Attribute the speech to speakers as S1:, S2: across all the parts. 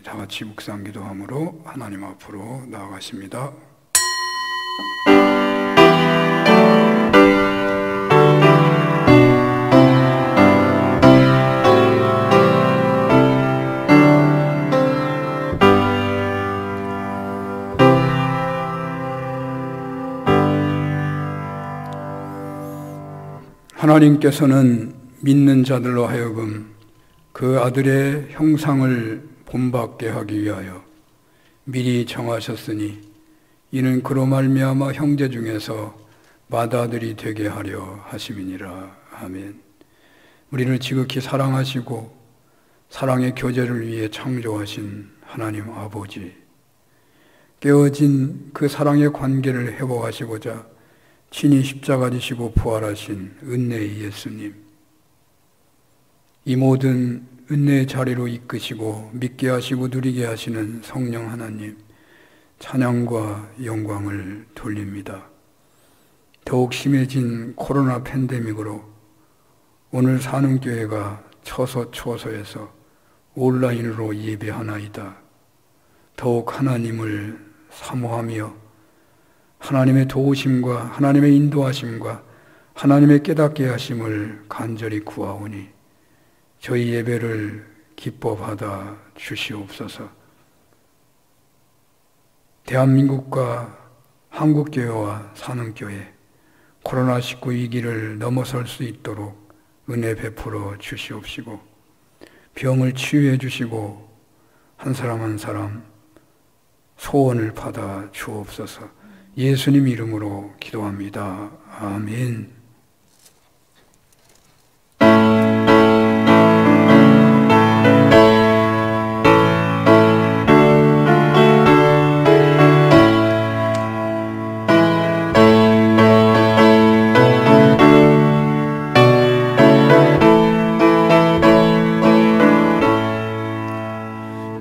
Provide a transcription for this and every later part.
S1: 다 같이 묵상 기도함으로 하나님 앞으로 나아가십니다. 하나님께서는 믿는 자들로 하여금 그 아들의 형상을 본받게 하기 위하여 미리 정하셨으니 이는 그로 말미암아 형제 중에서 맏아들이 되게 하려 하심이니라. 아멘. 우리를 지극히 사랑하시고 사랑의 교제를 위해 창조하신 하나님 아버지, 깨어진 그 사랑의 관계를 회복하시고자 친히 십자가 지시고 부활하신 은혜의 예수님, 이 모든 은혜의 자리로 이끄시고 믿게 하시고 누리게 하시는 성령 하나님, 찬양과 영광을 돌립니다. 더욱 심해진 코로나 팬데믹으로 오늘 산음교회가 처소에서 온라인으로 예배하나이다. 더욱 하나님을 사모하며 하나님의 도우심과 하나님의 인도하심과 하나님의 깨닫게 하심을 간절히 구하오니 저희 예배를 기뻐 받아 주시옵소서. 대한민국과 한국교회와 산음교회 코로나19 위기를 넘어설 수 있도록 은혜 베풀어 주시옵시고 병을 치유해 주시고 한 사람 한 사람 소원을 받아 주옵소서. 예수님 이름으로 기도합니다. 아멘.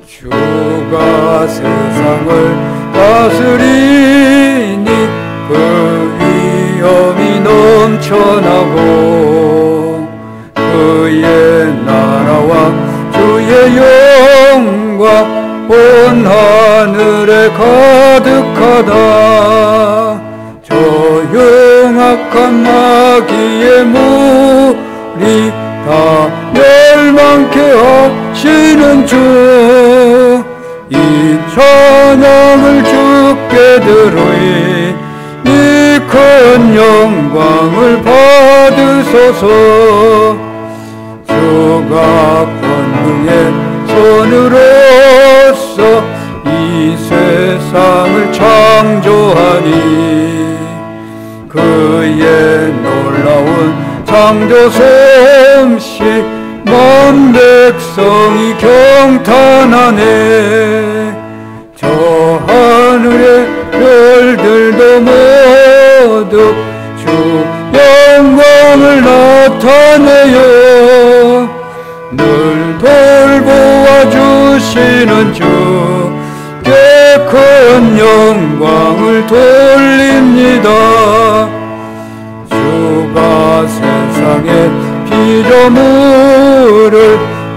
S2: 주가 세상을 다스리니 그 위엄이 넘쳐나고 그의 나라와 주의 영광 온 하늘에 가득하다. 저 영악한 마귀의 무리 다 멸망케 하시는 주, 이 찬양을 주께 드리니 큰 영광을 받으소서. 주가 권능의 손으로서 이 세상을 창조하니 그의 놀라운 창조 솜씨 만 백성이 경탄하네. 저 하늘의 별들도 모두 주 영광을 나타내요. 늘 돌보아 주시는 주께 큰 영광을 돌립니다. 주가 세상에 피조물을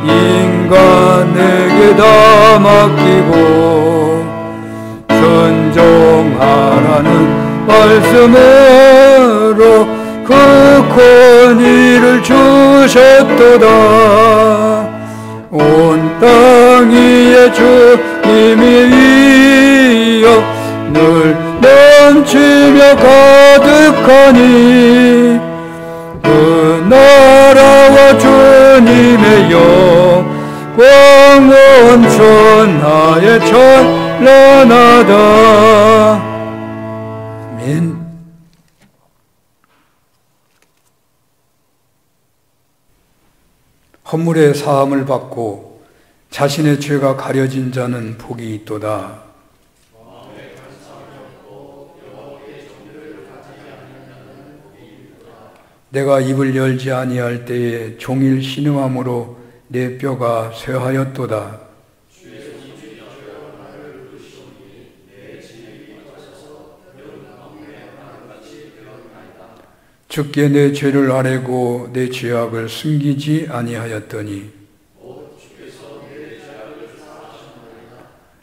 S2: 인간에게 다 맡기고 순종하라는 말씀으로 그 권위를 주셨도다. 온 땅 위에 주님이 위여 늘 넘치며 가득하니 그 나라와 주님의 영광 온 천하에 찬란하다. 아멘.
S1: 허물의 사함을 받고 자신의 죄가 가려진 자는 복이 있도다. 내가 입을 열지 아니할 때에 종일 신음함으로 내 뼈가 쇠하였도다. 주께 내 죄를 아뢰고 내 죄악을 숨기지 아니하였더니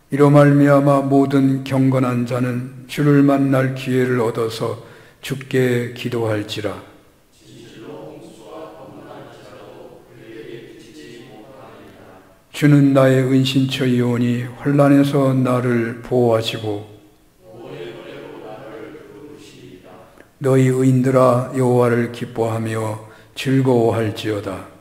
S1: 이로 말미암아 모든 경건한 자는 주를 만날 기회를 얻어서 주께 기도할지라. 주는 나의 은신처이오니 환난에서 나를 보호하시고 너희 의인들아 여호와를 기뻐하며 즐거워할지어다.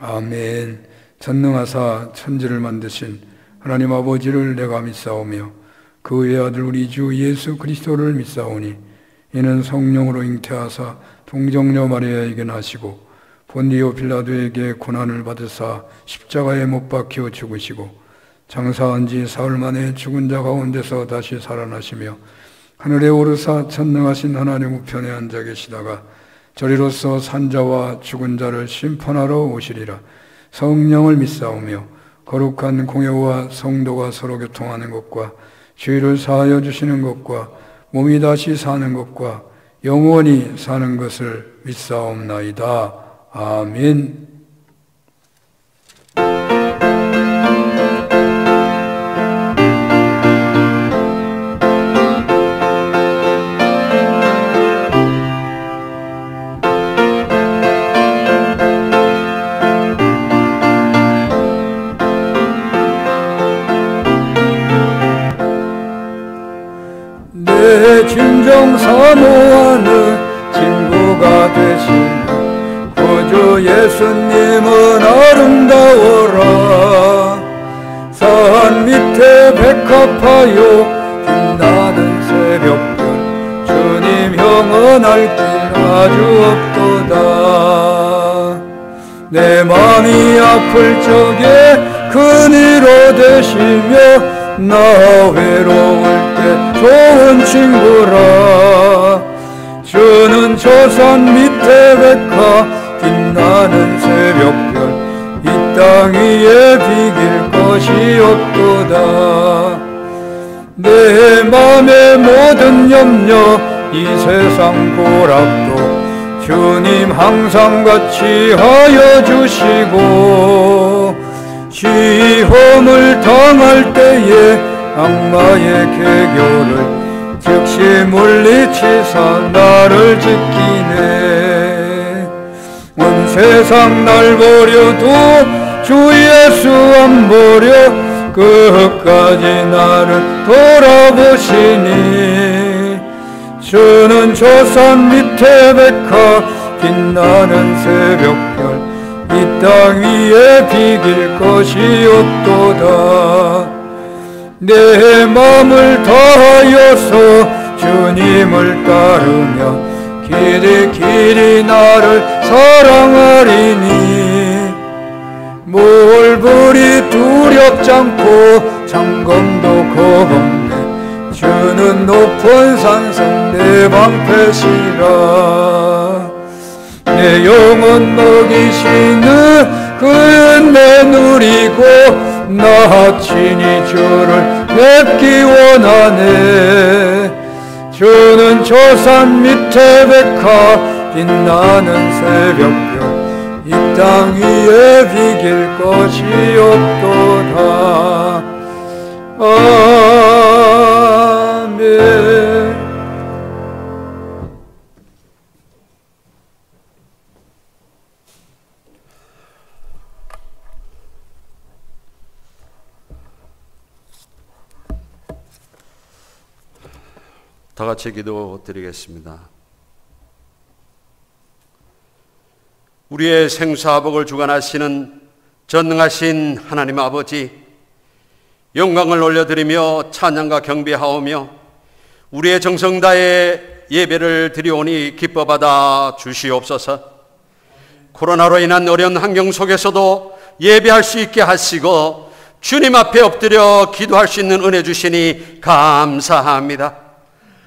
S1: 아멘. 전능하사 천지를 만드신 하나님 아버지를 내가 믿사오며 그 외아들 우리 주 예수 그리스도를 믿사오니 이는 성령으로 잉태하사 동정녀 마리아에게 나시고 본디오 빌라도에게 고난을 받으사 십자가에 못 박혀 죽으시고 장사한 지 사흘 만에 죽은 자 가운데서 다시 살아나시며 하늘에 오르사 전능하신 하나님 우편에 앉아 계시다가 저리로서 산자와 죽은 자를 심판하러 오시리라. 성령을 믿사오며 거룩한 공예와 성도가 서로 교통하는 것과 죄를 사하여 주시는 것과 몸이 다시 사는 것과 영원히 사는 것을 믿사옵나이다. 아멘.
S2: 내 진정 사모하는 친구가 되시는 구주 예수님은 아름다워라. 산 밑에 백합하여 빛나는 새벽별 주님 영원할 길 아주 없도다. 내 맘이 아플 적에 그니로 되시며 나 외로울 때 좋은 친구라. 주는 저 산 밑에 백화 빛나는 새벽별 이 땅 위에 비길 것이 없도다. 내 맘의 모든 염려 이 세상 고락도 주님 항상 같이 하여 주시고 시험을 당할 때에 악마의 계교를 즉시 물리치사 나를 지키네. 온 세상 날 버려도 주 예수 안 버려 끝까지 나를 돌아보시니. 주는 저 산 밑에 백화 빛나는 새벽별 이 땅 위에 비길 것이 없도다. 내 맘을 다하여서 주님을 따르며 길이 길이 나를 사랑하리니. 몰불이 두렵지 않고 장검도 겁없네. 주는 높은 산성 내 방패시라. 내 영혼 먹이시는 그 은혜 누리고 나 친히 주를 뵙기 원하네. 주는 저 산 밑에 백화 빛나는 새벽별 이 땅 위에 비길 것이 없도다. 아멘.
S3: 다 같이 기도드리겠습니다. 우리의 생사복을 주관하시는 전능하신 하나님 아버지, 영광을 올려드리며 찬양과 경배하오며 우리의 정성 다해 예배를 드리오니 기뻐받아 주시옵소서. 코로나로 인한 어려운 환경 속에서도 예배할 수 있게 하시고 주님 앞에 엎드려 기도할 수 있는 은혜 주시니 감사합니다.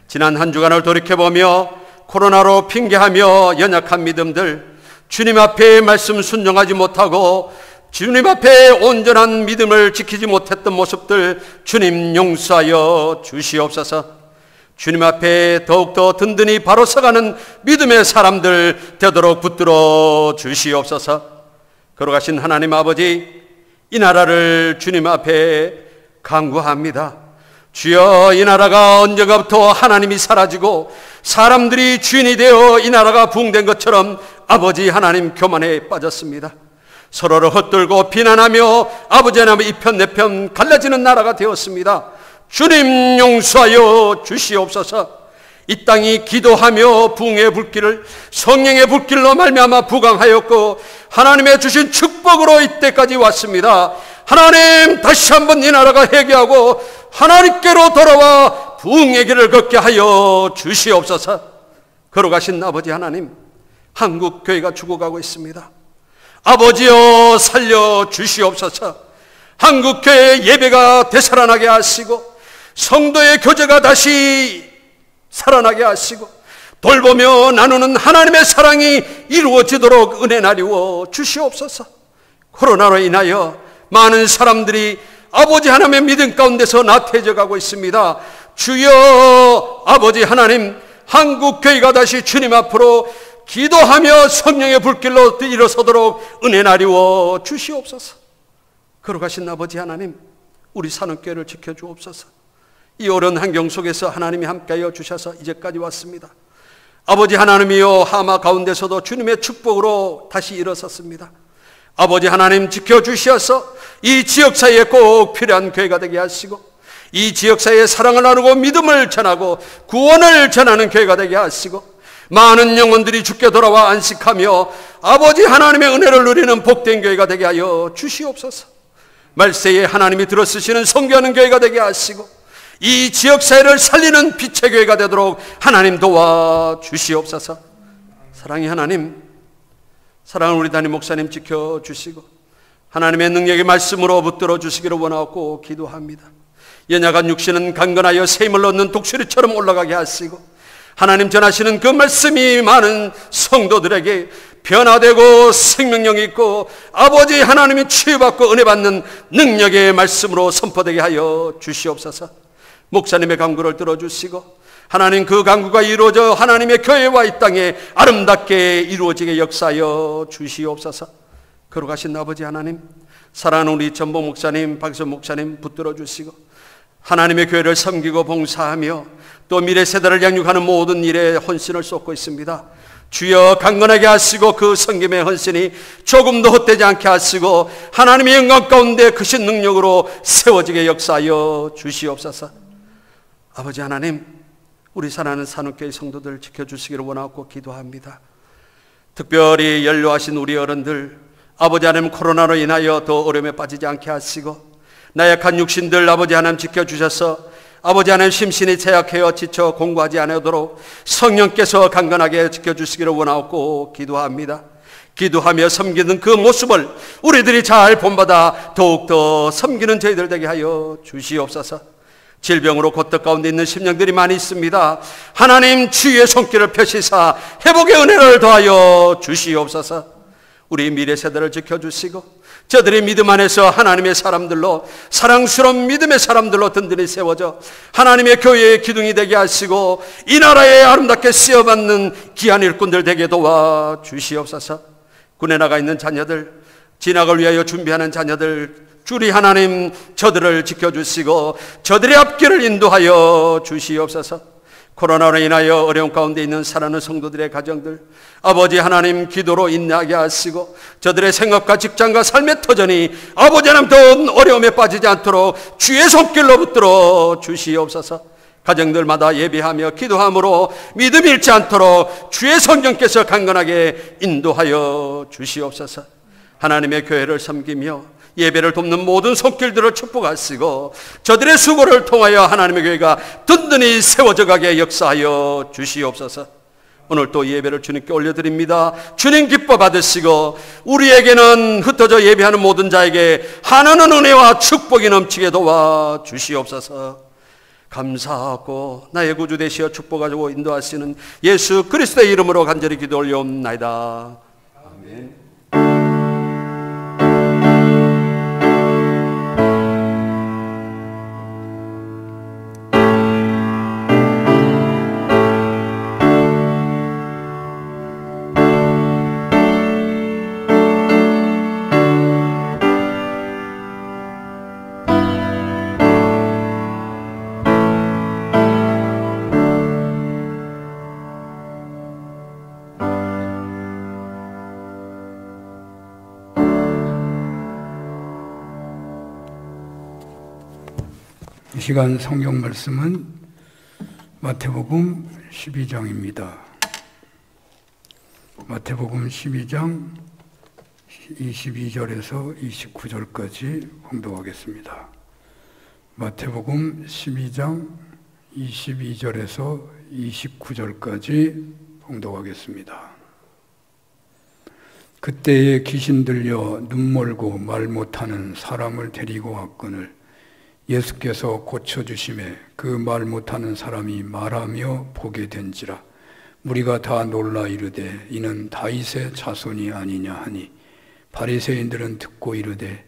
S3: 지난 한 주간을 돌이켜보며 코로나로 핑계하며 연약한 믿음들, 주님 앞에 말씀 순종하지 못하고 주님 앞에 온전한 믿음을 지키지 못했던 모습들 주님 용서하여 주시옵소서. 주님 앞에 더욱더 든든히 바로 서가는 믿음의 사람들 되도록 붙들어 주시옵소서. 걸어가신 하나님 아버지, 이 나라를 주님 앞에 간구합니다. 주여, 이 나라가 언젠가부터 하나님이 사라지고 사람들이 주인이 되어 이 나라가 부흥된 것처럼 아버지 하나님 교만에 빠졌습니다. 서로를 헛돌고 비난하며 아버지 하나님 이편 내편 갈라지는 나라가 되었습니다. 주님 용서하여 주시옵소서. 이 땅이 기도하며 부흥의 불길을 성령의 불길로 말미암아 부강하였고 하나님의 주신 축복으로 이때까지 왔습니다. 하나님, 다시 한번 이 나라가 회개하고 하나님께로 돌아와 부흥의 길을 걷게 하여 주시옵소서. 걸어가신 아버지 하나님, 한국 교회가 죽어가고 있습니다. 아버지여, 살려 주시옵소서. 한국 교회 예배가 되살아나게 하시고 성도의 교제가 다시 살아나게 하시고 돌보며 나누는 하나님의 사랑이 이루어지도록 은혜 나리워 주시옵소서. 코로나로 인하여 많은 사람들이 아버지 하나님의 믿음 가운데서 나태해져 가고 있습니다. 주여, 아버지 하나님, 한국 교회가 다시 주님 앞으로 기도하며 성령의 불길로 일어서도록 은혜 나리워 주시옵소서. 걸어가신 아버지 하나님, 우리 산업교회를 지켜주옵소서. 이 어려운 환경 속에서 하나님이 함께하여 주셔서 이제까지 왔습니다. 아버지 하나님이여, 하마 가운데서도 주님의 축복으로 다시 일어섰습니다. 아버지 하나님, 지켜주셔서 이 지역사회에 꼭 필요한 교회가 되게 하시고 이 지역사회에 사랑을 나누고 믿음을 전하고 구원을 전하는 교회가 되게 하시고 많은 영혼들이 주께 돌아와 안식하며 아버지 하나님의 은혜를 누리는 복된 교회가 되게 하여 주시옵소서. 말세에 하나님이 들어쓰시는 선교하는 교회가 되게 하시고 이 지역사회를 살리는 빛의 교회가 되도록 하나님 도와주시옵소서. 사랑의 하나님, 사랑하는 우리 담임 목사님 지켜주시고 하나님의 능력의 말씀으로 붙들어 주시기를 원하고 기도합니다. 연약한 육신은 강건하여 새 힘을 얻는 독수리처럼 올라가게 하시고 하나님 전하시는 그 말씀이 많은 성도들에게 변화되고 생명력 있고 아버지 하나님이 치유받고 은혜받는 능력의 말씀으로 선포되게 하여 주시옵소서. 목사님의 간구를 들어주시고 하나님, 그 간구가 이루어져 하나님의 교회와 이 땅에 아름답게 이루어지게 역사하여 주시옵소서. 걸어가신 아버지 하나님, 사랑하는 우리 전보 목사님, 박선 목사님 붙들어 주시고 하나님의 교회를 섬기고 봉사하며 또 미래 세대를 양육하는 모든 일에 헌신을 쏟고 있습니다. 주여, 강건하게 하시고 그 섬김의 헌신이 조금도 헛되지 않게 하시고 하나님의 영광 가운데 크신 능력으로 세워지게 역사하여 주시옵소서. 아버지 하나님, 우리 사랑하는 산업교회 성도들 지켜주시기를 원하고 기도합니다. 특별히 연로하신 우리 어른들, 아버지 하나님, 코로나로 인하여 더 어려움에 빠지지 않게 하시고 나약한 육신들 아버지 하나님 지켜주셔서 아버지 하나님 심신이 제약하여 지쳐 공부하지 않도록 성령께서 강건하게 지켜주시기를 원하고 기도합니다. 기도하며 섬기는 그 모습을 우리들이 잘 본받아 더욱더 섬기는 저희들 되게 하여 주시옵소서. 질병으로 고통 가운데 있는 심령들이 많이 있습니다. 하나님, 주의 손길을 펴시사 회복의 은혜를 더하여 주시옵소서. 우리 미래 세대를 지켜주시고 저들의 믿음 안에서 하나님의 사람들로, 사랑스러운 믿음의 사람들로 든든히 세워져 하나님의 교회의 기둥이 되게 하시고 이 나라에 아름답게 쓰여받는 귀한 일꾼들 되게 도와 주시옵소서. 군에 나가 있는 자녀들, 진학을 위하여 준비하는 자녀들, 주리 하나님, 저들을 지켜주시고 저들의 앞길을 인도하여 주시옵소서. 코로나로 인하여 어려운 가운데 있는 사랑하는 성도들의 가정들, 아버지 하나님, 기도로 인내하게 하시고 저들의 생업과 직장과 삶의 터전이 아버지 하나님 더 어려움에 빠지지 않도록 주의 손길로 붙들어 주시옵소서. 가정들마다 예배하며 기도함으로 믿음이 잃지 않도록 주의 성령께서 강건하게 인도하여 주시옵소서. 하나님의 교회를 섬기며 예배를 돕는 모든 손길들을 축복하시고 저들의 수고를 통하여 하나님의 교회가 든든히 세워져 가게 역사하여 주시옵소서. 오늘 또 예배를 주님께 올려드립니다. 주님 기뻐 받으시고 우리에게는 흩어져 예배하는 모든 자에게 하나는 은혜와 축복이 넘치게 도와 주시옵소서. 감사하고 나의 구주 되시어 축복하시고 인도하시는 예수 그리스도의 이름으로 간절히 기도 올려옵나이다. 아멘.
S1: 시간 성경 말씀은 마태복음 12장입니다. 마태복음 12장 22절에서 29절까지 봉독하겠습니다. 마태복음 12장 22절에서 29절까지 봉독하겠습니다. 그때에 귀신 들려 눈멀고 말 못하는 사람을 데리고 왔거늘 예수께서 고쳐주심에 그 말 못하는 사람이 말하며 보게 된지라. 무리가 다 놀라 이르되 이는 다윗의 자손이 아니냐 하니 바리새인들은 듣고 이르되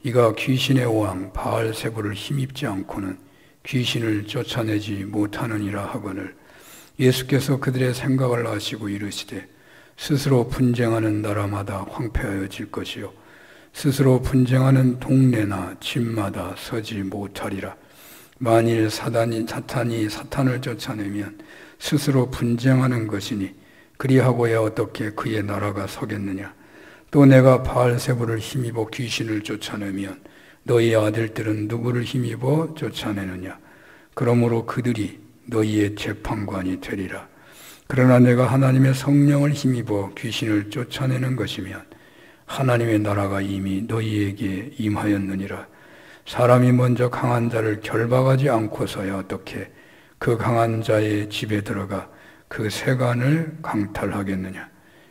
S1: 이가 귀신의 왕 바알세불을 힘입지 않고는 귀신을 쫓아내지 못하느니라 하거늘 예수께서 그들의 생각을 아시고 이르시되 스스로 분쟁하는 나라마다 황폐하여질 것이요 스스로 분쟁하는 동네나 집마다 서지 못하리라. 만일 사탄이 사탄을 쫓아내면 스스로 분쟁하는 것이니 그리하고야 어떻게 그의 나라가 서겠느냐. 또 내가 바알세불을 힘입어 귀신을 쫓아내면 너희 아들들은 누구를 힘입어 쫓아내느냐. 그러므로 그들이 너희의 재판관이 되리라. 그러나 내가 하나님의 성령을 힘입어 귀신을 쫓아내는 것이면 하나님의 나라가 이미 너희에게 임하였느니라. 사람이 먼저 강한 자를 결박하지 않고서야 어떻게 그 강한 자의 집에 들어가 그 세간을 강탈하겠느냐.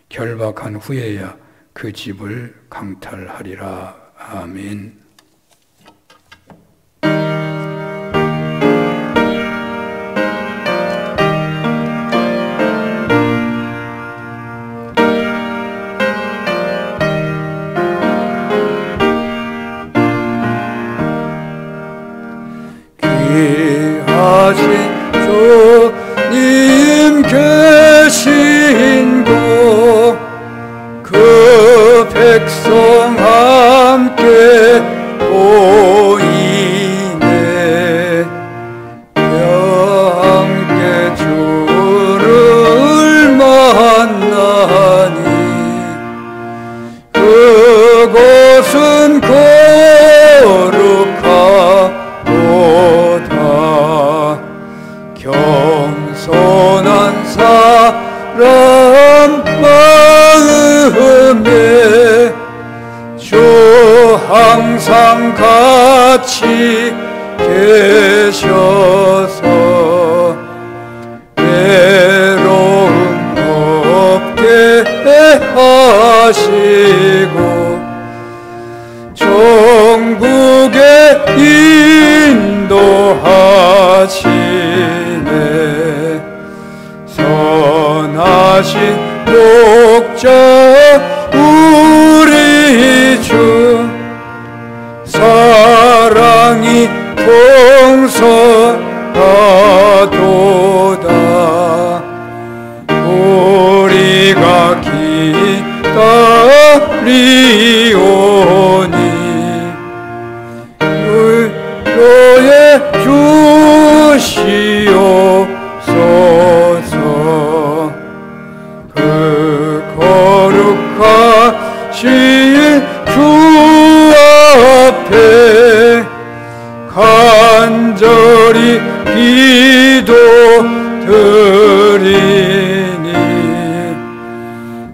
S1: 결박한 후에야 그 집을 강탈하리라. 아멘.
S2: 귀하신 주님 계신 곳 그 백성 함께 보이네. 함께 주를 만나니 그곳은 거룩하도다. 겸손한 사람 마음에 주 항상 같이 계셔서 외로움 없게 하시고 천국에 인도하시네. 선하신 목자 우리 주 사랑이 풍성하도다. 우리가 기다리오니 위로해 주시옵소서. 그 거룩하신 주 앞에 간절히 기도 드리니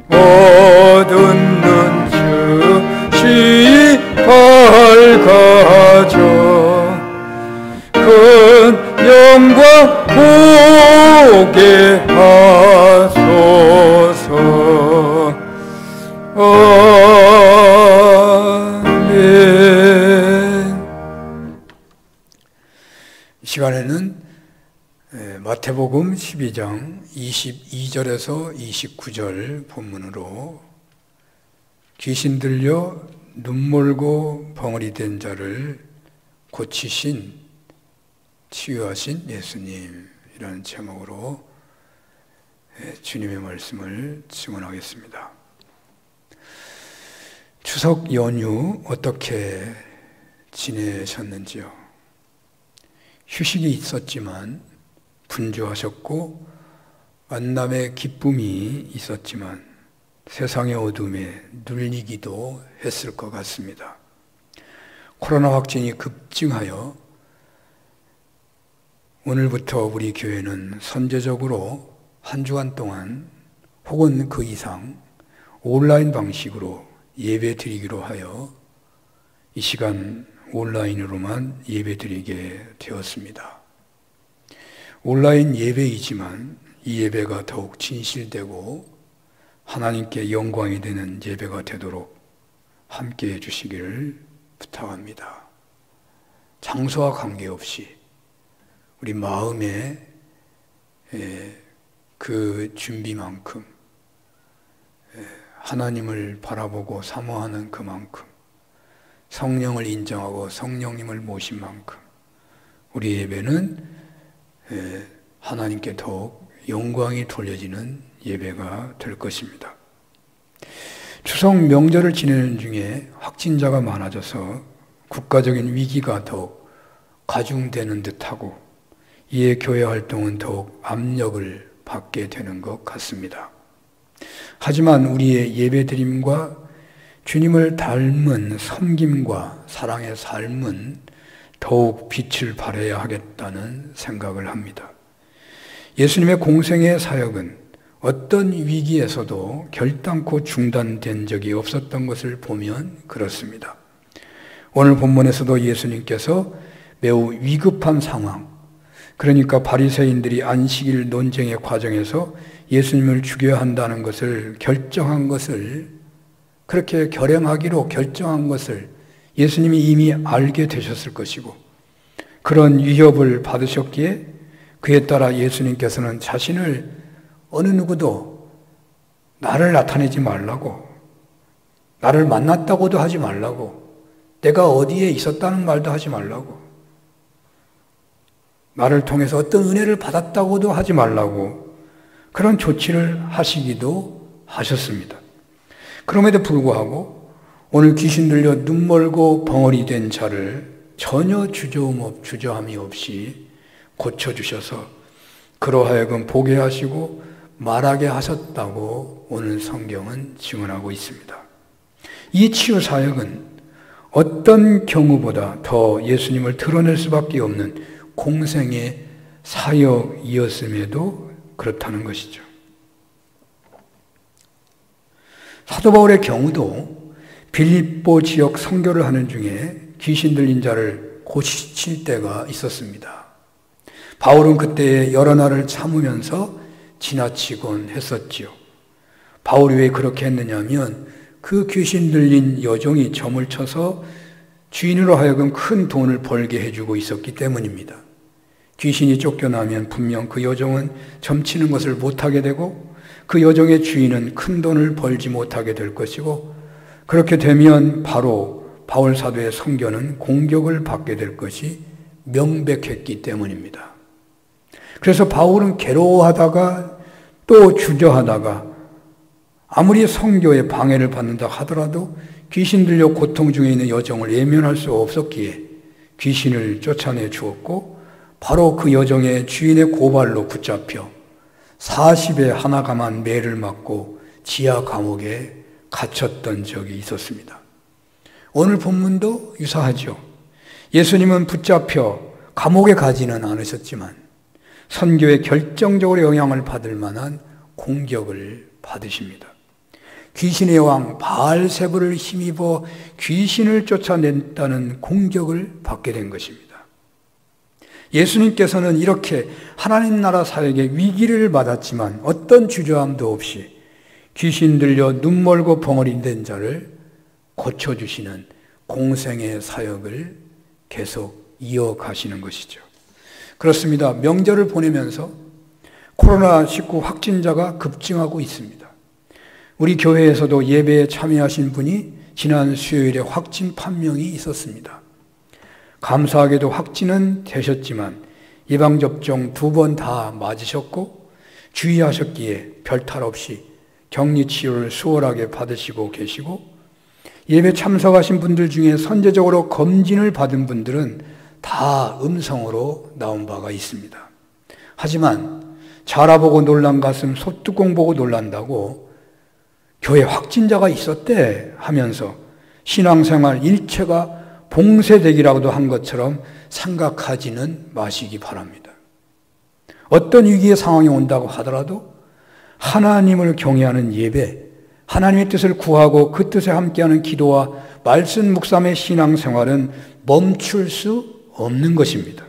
S2: 어두운 눈 즉시 밝아져 큰 영광 보게 하소서. 아멘.
S1: 이 시간에는 마태복음 12장 22절에서 29절 본문으로 귀신 들려 눈멀고 벙어리 된 자를 고치신 치유하신 예수님이라는 제목으로 주님의 말씀을 증언하겠습니다. 추석 연휴 어떻게 지내셨는지요? 휴식이 있었지만 분주하셨고 만남의 기쁨이 있었지만 세상의 어둠에 눌리기도 했을 것 같습니다. 코로나 확진이 급증하여 오늘부터 우리 교회는 선제적으로 한 주간 동안 혹은 그 이상 온라인 방식으로 예배 드리기로 하여 이 시간 온라인으로만 예배 드리게 되었습니다. 온라인 예배이지만 이 예배가 더욱 진실되고 하나님께 영광이 되는 예배가 되도록 함께해 주시기를 부탁합니다. 장소와 관계없이 우리 마음의 그 준비만큼 하나님을 바라보고 사모하는 그만큼 성령을 인정하고 성령님을 모신 만큼 우리 예배는 하나님께 더욱 영광이 돌려지는 예배가 될 것입니다. 추석 명절을 지내는 중에 확진자가 많아져서 국가적인 위기가 더욱 가중되는 듯하고 이에 교회 활동은 더욱 압력을 받게 되는 것 같습니다. 하지만 우리의 예배드림과 주님을 닮은 섬김과 사랑의 삶은 더욱 빛을 발해야 하겠다는 생각을 합니다. 예수님의 공생의 사역은 어떤 위기에서도 결단코 중단된 적이 없었던 것을 보면 그렇습니다. 오늘 본문에서도 예수님께서 매우 위급한 상황, 그러니까 바리새인들이 안식일 논쟁의 과정에서 예수님을 죽여야 한다는 것을 결정한 것을, 그렇게 결행하기로 결정한 것을 예수님이 이미 알게 되셨을 것이고 그런 위협을 받으셨기에 그에 따라 예수님께서는 자신을 어느 누구도 나를 나타내지 말라고, 나를 만났다고도 하지 말라고, 내가 어디에 있었다는 말도 하지 말라고, 나를 통해서 어떤 은혜를 받았다고도 하지 말라고 그런 조치를 하시기도 하셨습니다. 그럼에도 불구하고 오늘 귀신 들려 눈멀고 벙어리 된 자를 전혀 주저함이 없이 고쳐주셔서 그로 하여금 보게 하시고 말하게 하셨다고 오늘 성경은 증언하고 있습니다. 이 치유 사역은 어떤 경우보다 더 예수님을 드러낼 수밖에 없는 공생의 사역이었음에도 그렇다는 것이죠. 사도 바울의 경우도 빌립보 지역 선교를 하는 중에 귀신 들린 자를 고칠 때가 있었습니다. 바울은 그때 여러 날을 참으면서 지나치곤 했었지요. 바울이 왜 그렇게 했느냐면 그 귀신 들린 여종이 점을 쳐서 주인으로 하여금 큰 돈을 벌게 해주고 있었기 때문입니다. 귀신이 쫓겨나면 분명 그 여종은 점치는 것을 못하게 되고 그 여종의 주인은 큰 돈을 벌지 못하게 될 것이고 그렇게 되면 바로 바울 사도의 선교는 공격을 받게 될 것이 명백했기 때문입니다. 그래서 바울은 괴로워하다가 또 주저하다가 아무리 선교에 방해를 받는다 하더라도 귀신 들려 고통 중에 있는 여종을 외면할 수 없었기에 귀신을 쫓아내 주었고 바로 그 여종의 주인의 고발로 붙잡혀 40에 하나가만 매를 맞고 지하 감옥에 갇혔던 적이 있었습니다. 오늘 본문도 유사하죠. 예수님은 붙잡혀 감옥에 가지는 않으셨지만 선교에 결정적으로 영향을 받을 만한 공격을 받으십니다. 귀신의 왕 바알세불을 힘입어 귀신을 쫓아냈다는 공격을 받게 된 것입니다. 예수님께서는 이렇게 하나님 나라 사역의 위기를 맞았지만 어떤 주저함도 없이 귀신 들려 눈멀고 벙어리 된 자를 고쳐주시는 공생의 사역을 계속 이어가시는 것이죠. 그렇습니다. 명절을 보내면서 코로나19 확진자가 급증하고 있습니다. 우리 교회에서도 예배에 참여하신 분이 지난 수요일에 확진 판명이 있었습니다. 감사하게도 확진은 되셨지만 예방접종 2번 다 맞으셨고 주의하셨기에 별탈 없이 격리치료를 수월하게 받으시고 계시고 예배 참석하신 분들 중에 선제적으로 검진을 받은 분들은 다 음성으로 나온 바가 있습니다. 하지만 자라보고 놀란 가슴 소뚜껑 보고 놀란다고 교회 확진자가 있었대 하면서 신앙생활 일체가 봉쇄되기라고도 한 것처럼 생각하지는 마시기 바랍니다. 어떤 위기의 상황이 온다고 하더라도 하나님을 경외하는 예배, 하나님의 뜻을 구하고 그 뜻에 함께하는 기도와 말씀 묵상의 신앙생활은 멈출 수 없는 것입니다.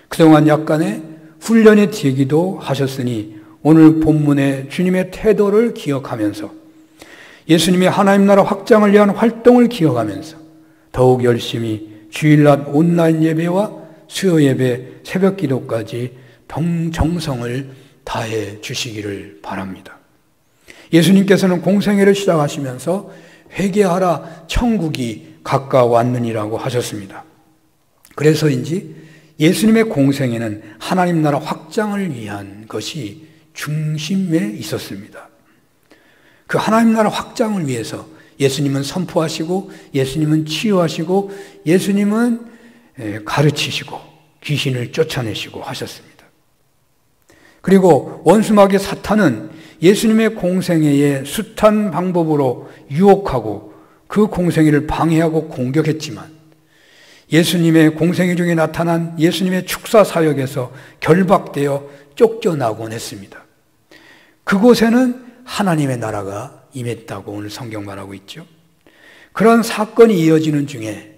S1: 그동안 약간의 훈련의 계기도 하셨으니 오늘 본문의 주님의 태도를 기억하면서 예수님의 하나님 나라 확장을 위한 활동을 기억하면서 더욱 열심히 주일날 온라인 예배와 수요 예배, 새벽 기도까지 정성을 다해 주시기를 바랍니다. 예수님께서는 공생애를 시작하시면서 회개하라 천국이 가까웠느니라고 하셨습니다. 그래서인지 예수님의 공생애는 하나님 나라 확장을 위한 것이 중심에 있었습니다. 그 하나님 나라 확장을 위해서 예수님은 선포하시고 예수님은 치유하시고 예수님은 가르치시고 귀신을 쫓아내시고 하셨습니다. 그리고 원수마귀 사탄은 예수님의 공생애의 숱한 방법으로 유혹하고 그 공생애를 방해하고 공격했지만 예수님의 공생애 중에 나타난 예수님의 축사 사역에서 결박되어 쫓겨나곤 했습니다. 그곳에는 하나님의 나라가 임했다고 오늘 성경 말하고 있죠. 그런 사건이 이어지는 중에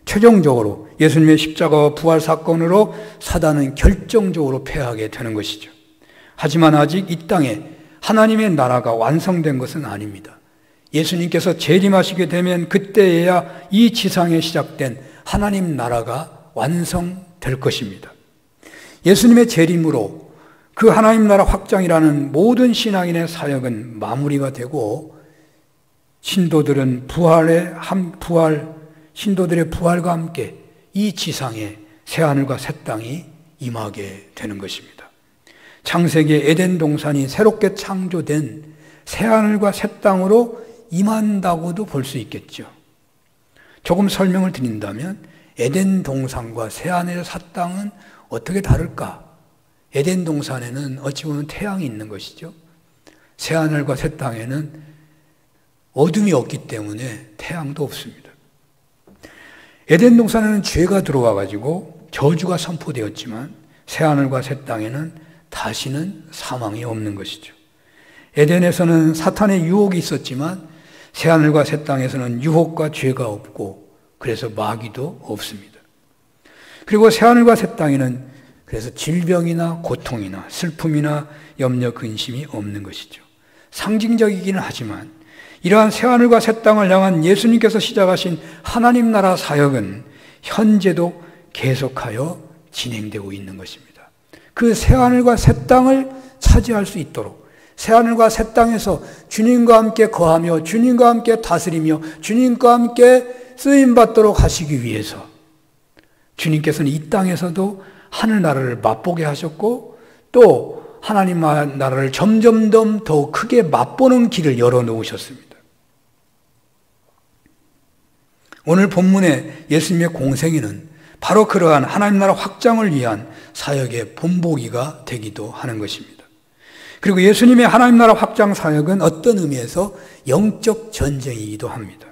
S1: 최종적으로 예수님의 십자가와 부활 사건으로 사단은 결정적으로 패하게 되는 것이죠. 하지만 아직 이 땅에 하나님의 나라가 완성된 것은 아닙니다. 예수님께서 재림하시게 되면 그때에야 이 지상에 시작된 하나님 나라가 완성될 것입니다. 예수님의 재림으로 그 하나님 나라 확장이라는 모든 신앙인의 사역은 마무리가 되고 신도들은 신도들의 부활과 함께 이 지상에 새하늘과 새 땅이 임하게 되는 것입니다. 창세기 에덴 동산이 새롭게 창조된 새하늘과 새 땅으로 임한다고도 볼 수 있겠죠. 조금 설명을 드린다면 에덴 동산과 새하늘 새 땅은 어떻게 다를까? 에덴 동산에는 어찌 보면 태양이 있는 것이죠. 새하늘과 새 땅에는 어둠이 없기 때문에 태양도 없습니다. 에덴 동산에는 죄가 들어와 가지고 저주가 선포되었지만 새하늘과 새 땅에는 다시는 사망이 없는 것이죠. 에덴에서는 사탄의 유혹이 있었지만 새하늘과 새 땅에서는 유혹과 죄가 없고 그래서 마귀도 없습니다. 그리고 새하늘과 새 땅에는 그래서 질병이나 고통이나 슬픔이나 염려, 근심이 없는 것이죠. 상징적이기는 하지만 이러한 새하늘과 새 땅을 향한 예수님께서 시작하신 하나님 나라 사역은 현재도 계속하여 진행되고 있는 것입니다. 그 새하늘과 새 땅을 차지할 수 있도록 새하늘과 새 땅에서 주님과 함께 거하며 주님과 함께 다스리며 주님과 함께 쓰임받도록 하시기 위해서 주님께서는 이 땅에서도 하늘나라를 맛보게 하셨고 또 하나님 나라를 점점 더 크게 맛보는 길을 열어놓으셨습니다. 오늘 본문의 예수님의 공생애는 바로 그러한 하나님 나라 확장을 위한 사역의 본보기가 되기도 하는 것입니다. 그리고 예수님의 하나님 나라 확장 사역은 어떤 의미에서 영적 전쟁이기도 합니다.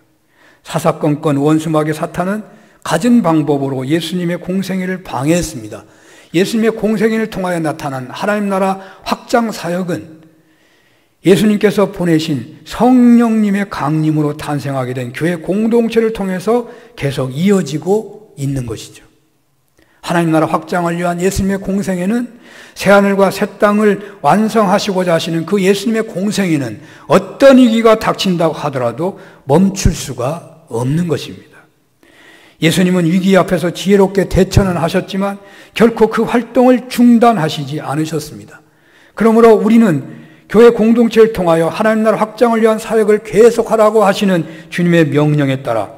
S1: 사사건건 원수마귀 사탄은 가진 방법으로 예수님의 공생애를 방해했습니다. 예수님의 공생애를 통하여 나타난 하나님 나라 확장 사역은 예수님께서 보내신 성령님의 강림으로 탄생하게 된 교회 공동체를 통해서 계속 이어지고 있는 것이죠. 하나님 나라 확장을 위한 예수님의 공생애는 새하늘과 새 땅을 완성하시고자 하시는 그 예수님의 공생애는 어떤 위기가 닥친다고 하더라도 멈출 수가 없는 것입니다. 예수님은 위기 앞에서 지혜롭게 대처는 하셨지만 결코 그 활동을 중단하시지 않으셨습니다. 그러므로 우리는 교회 공동체를 통하여 하나님 나라 확장을 위한 사역을 계속하라고 하시는 주님의 명령에 따라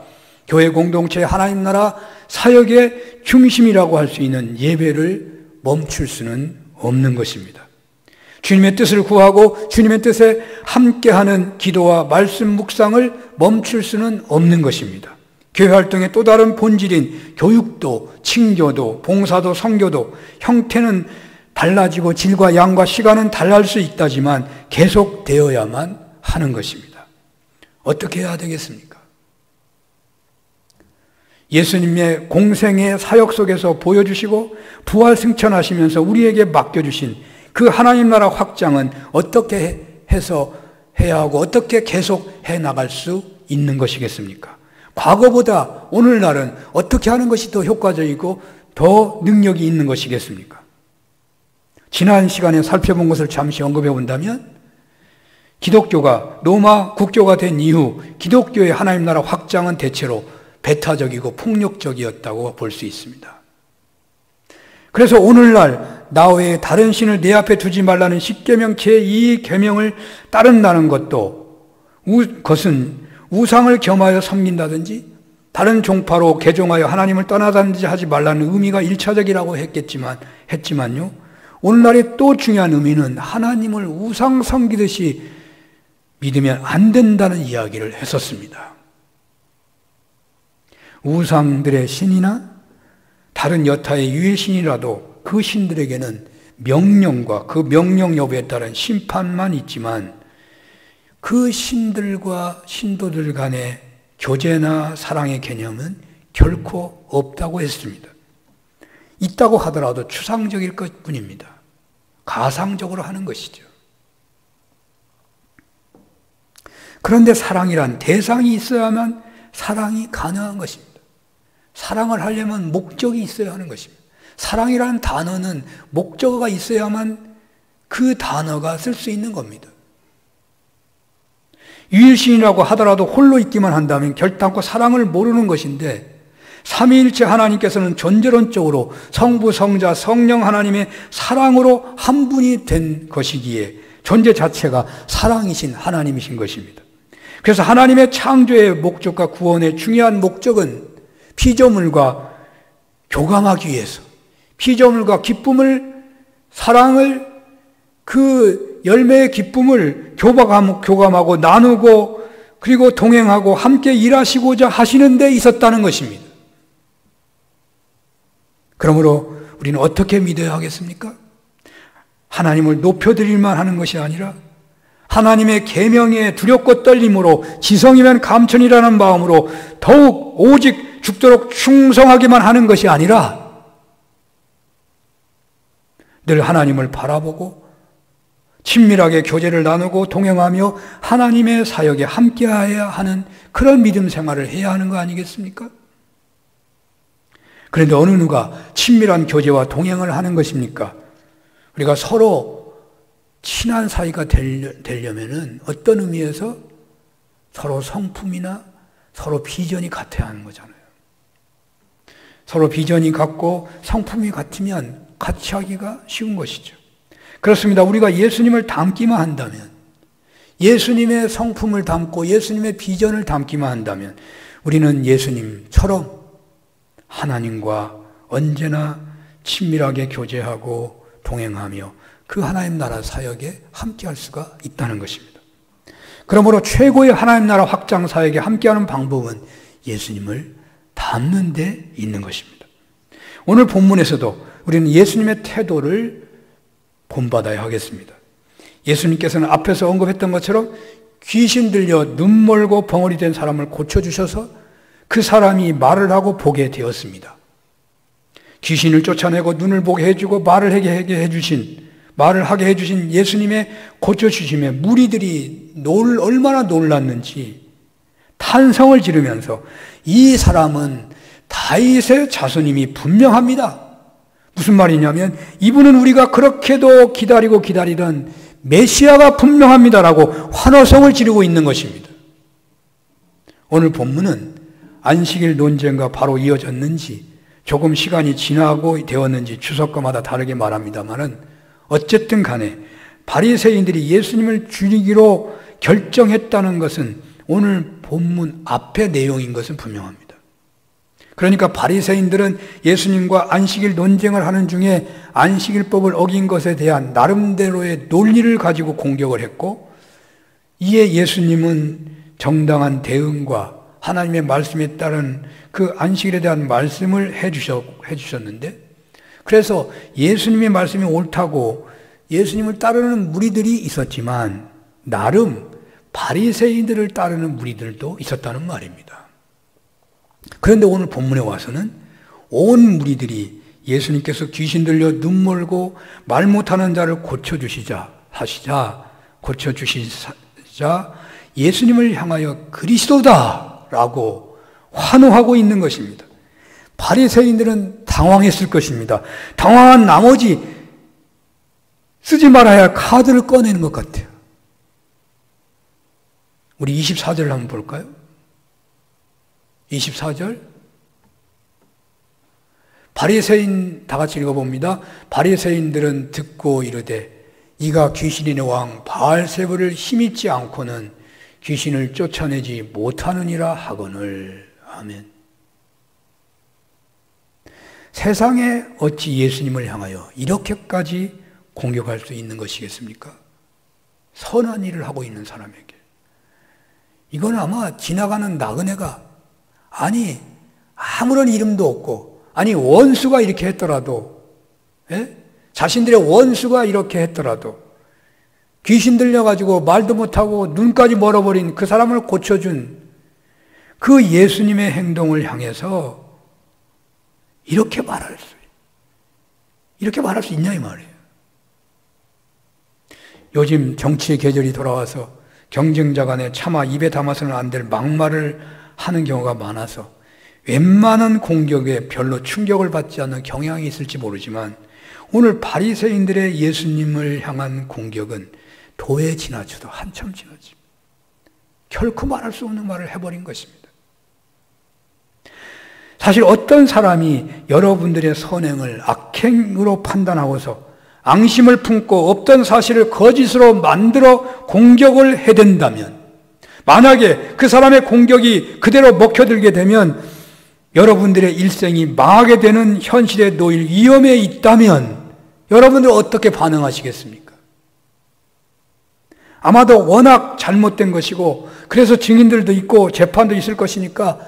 S1: 교회 공동체의 하나님 나라 사역의 중심이라고 할 수 있는 예배를 멈출 수는 없는 것입니다. 주님의 뜻을 구하고 주님의 뜻에 함께하는 기도와 말씀 묵상을 멈출 수는 없는 것입니다. 교회 활동의 또 다른 본질인 교육도, 칭교도, 봉사도, 선교도 형태는 달라지고 질과 양과 시간은 달라질 수 있다지만 계속되어야만 하는 것입니다. 어떻게 해야 되겠습니까? 예수님의 공생의 사역 속에서 보여주시고 부활 승천하시면서 우리에게 맡겨주신 그 하나님 나라 확장은 어떻게 해서 해야 하고 어떻게 계속 해나갈 수 있는 것이겠습니까? 과거보다 오늘날은 어떻게 하는 것이 더 효과적이고 더 능력이 있는 것이겠습니까? 지난 시간에 살펴본 것을 잠시 언급해 본다면 기독교가 로마 국교가 된 이후 기독교의 하나님 나라 확장은 대체로 배타적이고 폭력적이었다고 볼 수 있습니다. 그래서 오늘날 나 외에 다른 신을 내 앞에 두지 말라는 십계명 제2계명을 따른다는 것도 그것은 우상을 겸하여 섬긴다든지 다른 종파로 개종하여 하나님을 떠나다든지 하지 말라는 의미가 1차적이라고 했지만요. 오늘날의 또 중요한 의미는 하나님을 우상 섬기듯이 믿으면 안 된다는 이야기를 했었습니다. 우상들의 신이나 다른 여타의 유일신이라도 그 신들에게는 명령과 그 명령 여부에 따른 심판만 있지만 그 신들과 신도들 간의 교제나 사랑의 개념은 결코 없다고 했습니다. 있다고 하더라도 추상적일 것뿐입니다. 가상적으로 하는 것이죠. 그런데 사랑이란 대상이 있어야만 사랑이 가능한 것입니다. 사랑을 하려면 목적이 있어야 하는 것입니다. 사랑이라는 단어는 목적어가 있어야만 그 단어가 쓸 수 있는 겁니다. 유일신이라고 하더라도 홀로 있기만 한다면 결단코 사랑을 모르는 것인데 삼위일체 하나님께서는 존재론적으로 성부, 성자, 성령 하나님의 사랑으로 한 분이 된 것이기에 존재 자체가 사랑이신 하나님이신 것입니다. 그래서 하나님의 창조의 목적과 구원의 중요한 목적은 피조물과 교감하기 위해서 피조물과 기쁨을 사랑을 그 열매의 기쁨을 교감하고 나누고 그리고 동행하고 함께 일하시고자 하시는 데 있었다는 것입니다. 그러므로 우리는 어떻게 믿어야 하겠습니까? 하나님을 높여드릴만 하는 것이 아니라 하나님의 계명에 두렵고 떨림으로 지성이면 감천이라는 마음으로 더욱 오직 죽도록 충성하기만 하는 것이 아니라 늘 하나님을 바라보고 친밀하게 교제를 나누고 동행하며 하나님의 사역에 함께해야 하는 그런 믿음 생활을 해야 하는 거 아니겠습니까? 그런데 어느 누가 친밀한 교제와 동행을 하는 것입니까? 우리가 서로 친한 사이가 되려면은 어떤 의미에서 서로 성품이나 서로 비전이 같아야 하는 거잖아요. 서로 비전이 같고 성품이 같으면 같이 하기가 쉬운 것이죠. 그렇습니다. 우리가 예수님을 닮기만 한다면, 예수님의 성품을 닮고 예수님의 비전을 닮기만 한다면 우리는 예수님처럼 하나님과 언제나 친밀하게 교제하고 동행하며 그 하나님 나라 사역에 함께할 수가 있다는 것입니다. 그러므로 최고의 하나님 나라 확장 사역에 함께하는 방법은 예수님을 닮는 데 있는 것입니다. 오늘 본문에서도 우리는 예수님의 태도를 본받아야 하겠습니다. 예수님께서는 앞에서 언급했던 것처럼 귀신 들려 눈 멀고 벙어리 된 사람을 고쳐주셔서 그 사람이 말을 하고 보게 되었습니다. 귀신을 쫓아내고 눈을 보게 해주고 말을 하게 해주신 예수님의 고쳐주심에 무리들이 얼마나 놀랐는지 탄성을 지르면서 이 사람은 다윗의 자손임이 분명합니다. 무슨 말이냐면 이분은 우리가 그렇게도 기다리던 메시아가 분명합니다라고 환호성을 지르고 있는 것입니다. 오늘 본문은 안식일 논쟁과 바로 이어졌는지 조금 시간이 지나고 되었는지 추석과마다 다르게 말합니다만은 어쨌든 간에 바리새인들이 예수님을 죽이기로 결정했다는 것은 오늘 본문 앞의 내용인 것은 분명합니다. 그러니까 바리새인들은 예수님과 안식일 논쟁을 하는 중에 안식일법을 어긴 것에 대한 나름대로의 논리를 가지고 공격을 했고 이에 예수님은 정당한 대응과 하나님의 말씀에 따른 그 안식일에 대한 말씀을 해주셨는데 그래서 예수님의 말씀이 옳다고 예수님을 따르는 무리들이 있었지만 나름 바리새인들을 따르는 무리들도 있었다는 말입니다. 그런데 오늘 본문에 와서는 온 무리들이 예수님께서 귀신 들려 눈 멀고 말 못하는 자를 고쳐주시자 예수님을 향하여 그리스도다라고 환호하고 있는 것입니다. 바리새인들은 당황했을 것입니다. 당황한 나머지 쓰지 말아야 할 카드를 꺼내는 것 같아요. 우리 24절을 한번 볼까요? 24절. 바리새인 다 같이 읽어봅니다. 바리새인들은 듣고 이르되 이가 귀신의 왕 바알세불을 힘입지 않고는 귀신을 쫓아내지 못하느니라 하거늘. 아멘. 세상에 어찌 예수님을 향하여 이렇게까지 공격할 수 있는 것이겠습니까? 선한 일을 하고 있는 사람에게. 이건 아마 지나가는 나그네가, 아니 아무런 이름도 없고, 아니 원수가 이렇게 했더라도, 자신들의 원수가 이렇게 했더라도 귀신 들려가지고 말도 못하고 눈까지 멀어버린 그 사람을 고쳐준 그 예수님의 행동을 향해서 이렇게 말할 수 있냐 이 말이에요. 요즘 정치의 계절이 돌아와서 경쟁자 간에 차마 입에 담아서는 안 될 막말을 하는 경우가 많아서 웬만한 공격에 별로 충격을 받지 않는 경향이 있을지 모르지만 오늘 바리새인들의 예수님을 향한 공격은 도에 지나쳐도 한참 지나칩니다. 결코 말할 수 없는 말을 해버린 것입니다. 사실 어떤 사람이 여러분들의 선행을 악행으로 판단하고서 앙심을 품고 없던 사실을 거짓으로 만들어 공격을 해댄다면, 만약에 그 사람의 공격이 그대로 먹혀들게 되면 여러분들의 일생이 망하게 되는 현실에 놓일 위험에 있다면 여러분들 어떻게 반응하시겠습니까? 아마도 워낙 잘못된 것이고 그래서 증인들도 있고 재판도 있을 것이니까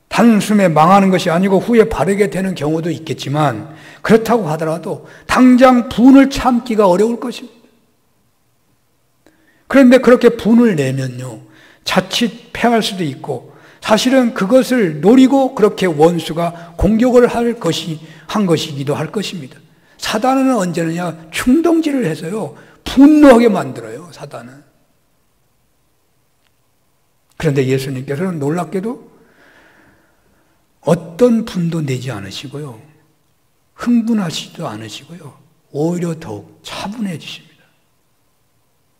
S1: 단숨에 망하는 것이 아니고 후에 바르게 되는 경우도 있겠지만 그렇다고 하더라도 당장 분을 참기가 어려울 것입니다. 그런데 그렇게 분을 내면요, 자칫 패할 수도 있고 사실은 그것을 노리고 그렇게 원수가 공격을 한 것이기도 할 것입니다. 사단은 언제냐? 충동질을 해서요, 분노하게 만들어요, 사단은. 그런데 예수님께서는 놀랍게도 어떤 분도 내지 않으시고요, 흥분하시지도 않으시고요, 오히려 더욱 차분해지십니다.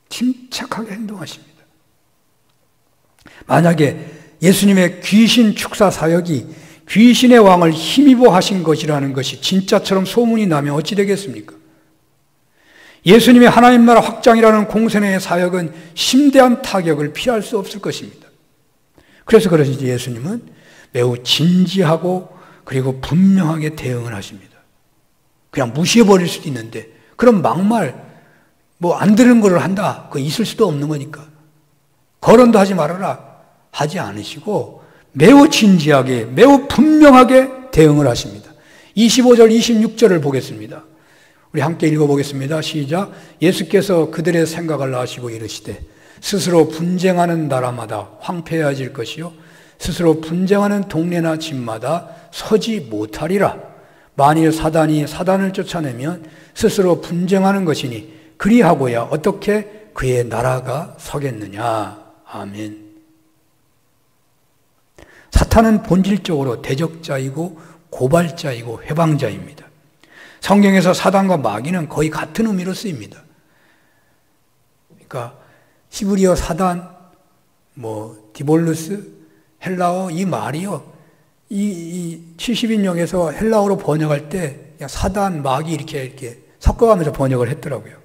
S1: 침착하게 행동하십니다. 만약에 예수님의 귀신 축사 사역이 귀신의 왕을 힘입어 하신 것이라는 것이 진짜처럼 소문이 나면 어찌 되겠습니까? 예수님의 하나님 나라 확장이라는 공생애의 사역은 심대한 타격을 피할 수 없을 것입니다. 그래서 그러시지 예수님은 매우 진지하고 그리고 분명하게 대응을 하십니다. 그냥 무시해버릴 수도 있는데, 그럼 막말, 안 들은 걸 한다, 그거 있을 수도 없는 거니까. 거론도 하지 말아라 하지 않으시고 매우 진지하게, 매우 분명하게 대응을 하십니다. 25절, 26절을 보겠습니다. 우리 함께 읽어보겠습니다. 시작. 예수께서 그들의 생각을 아시고 이르시되 스스로 분쟁하는 나라마다 황폐해질 것이요 스스로 분쟁하는 동네나 집마다 서지 못하리라. 만일 사단이 사단을 쫓아내면 스스로 분쟁하는 것이니 그리하고야 어떻게 그의 나라가 서겠느냐. 아멘. 사탄은 본질적으로 대적자이고 고발자이고 회방자입니다. 성경에서 사단과 마귀는 거의 같은 의미로 쓰입니다. 그러니까 히브리어 사단, 디볼루스, 헬라어 이 말이요, 이 70인용에서 헬라어로 번역할 때 그냥 사단, 마귀 이렇게 섞어가면서 번역을 했더라고요.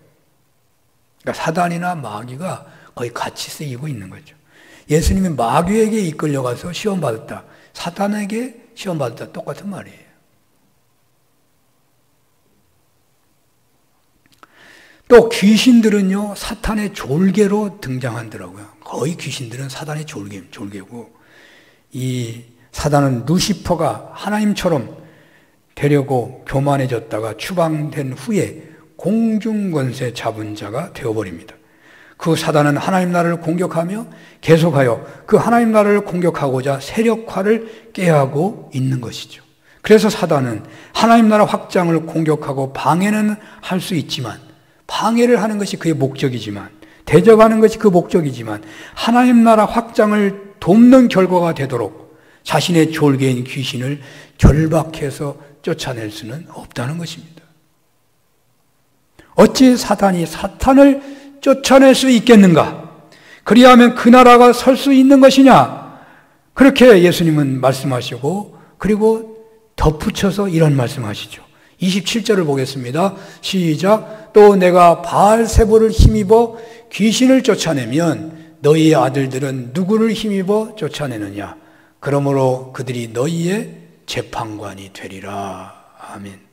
S1: 그러니까 사단이나 마귀가 거의 같이 쓰이고 있는 거죠. 예수님이 마귀에게 이끌려가서 시험받았다, 사단에게 시험받았다, 똑같은 말이에요. 또 귀신들은요, 사탄의 졸개로 등장하더라고요. 거의 귀신들은 사단의 졸개고, 이 사단은 루시퍼가 하나님처럼 되려고 교만해졌다가 추방된 후에 공중권세 잡은 자가 되어버립니다. 그 사단은 하나님 나라를 공격하며 계속하여 그 하나님 나라를 공격하고자 세력화를 깨하고 있는 것이죠. 그래서 사단은 하나님 나라 확장을 공격하고 방해는 할 수 있지만, 방해를 하는 것이 그의 목적이지만, 대적하는 것이 그 목적이지만, 하나님 나라 확장을 돕는 결과가 되도록 자신의 졸개인 귀신을 결박해서 쫓아낼 수는 없다는 것입니다. 어찌 사탄이 사탄을 쫓아낼 수 있겠는가? 그리하면 그 나라가 설 수 있는 것이냐? 그렇게 예수님은 말씀하시고, 그리고 덧붙여서 이런 말씀하시죠. 27절을 보겠습니다. 시작. 또 내가 바알세불을 힘입어 귀신을 쫓아내면 너희의 아들들은 누구를 힘입어 쫓아내느냐? 그러므로 그들이 너희의 재판관이 되리라. 아멘.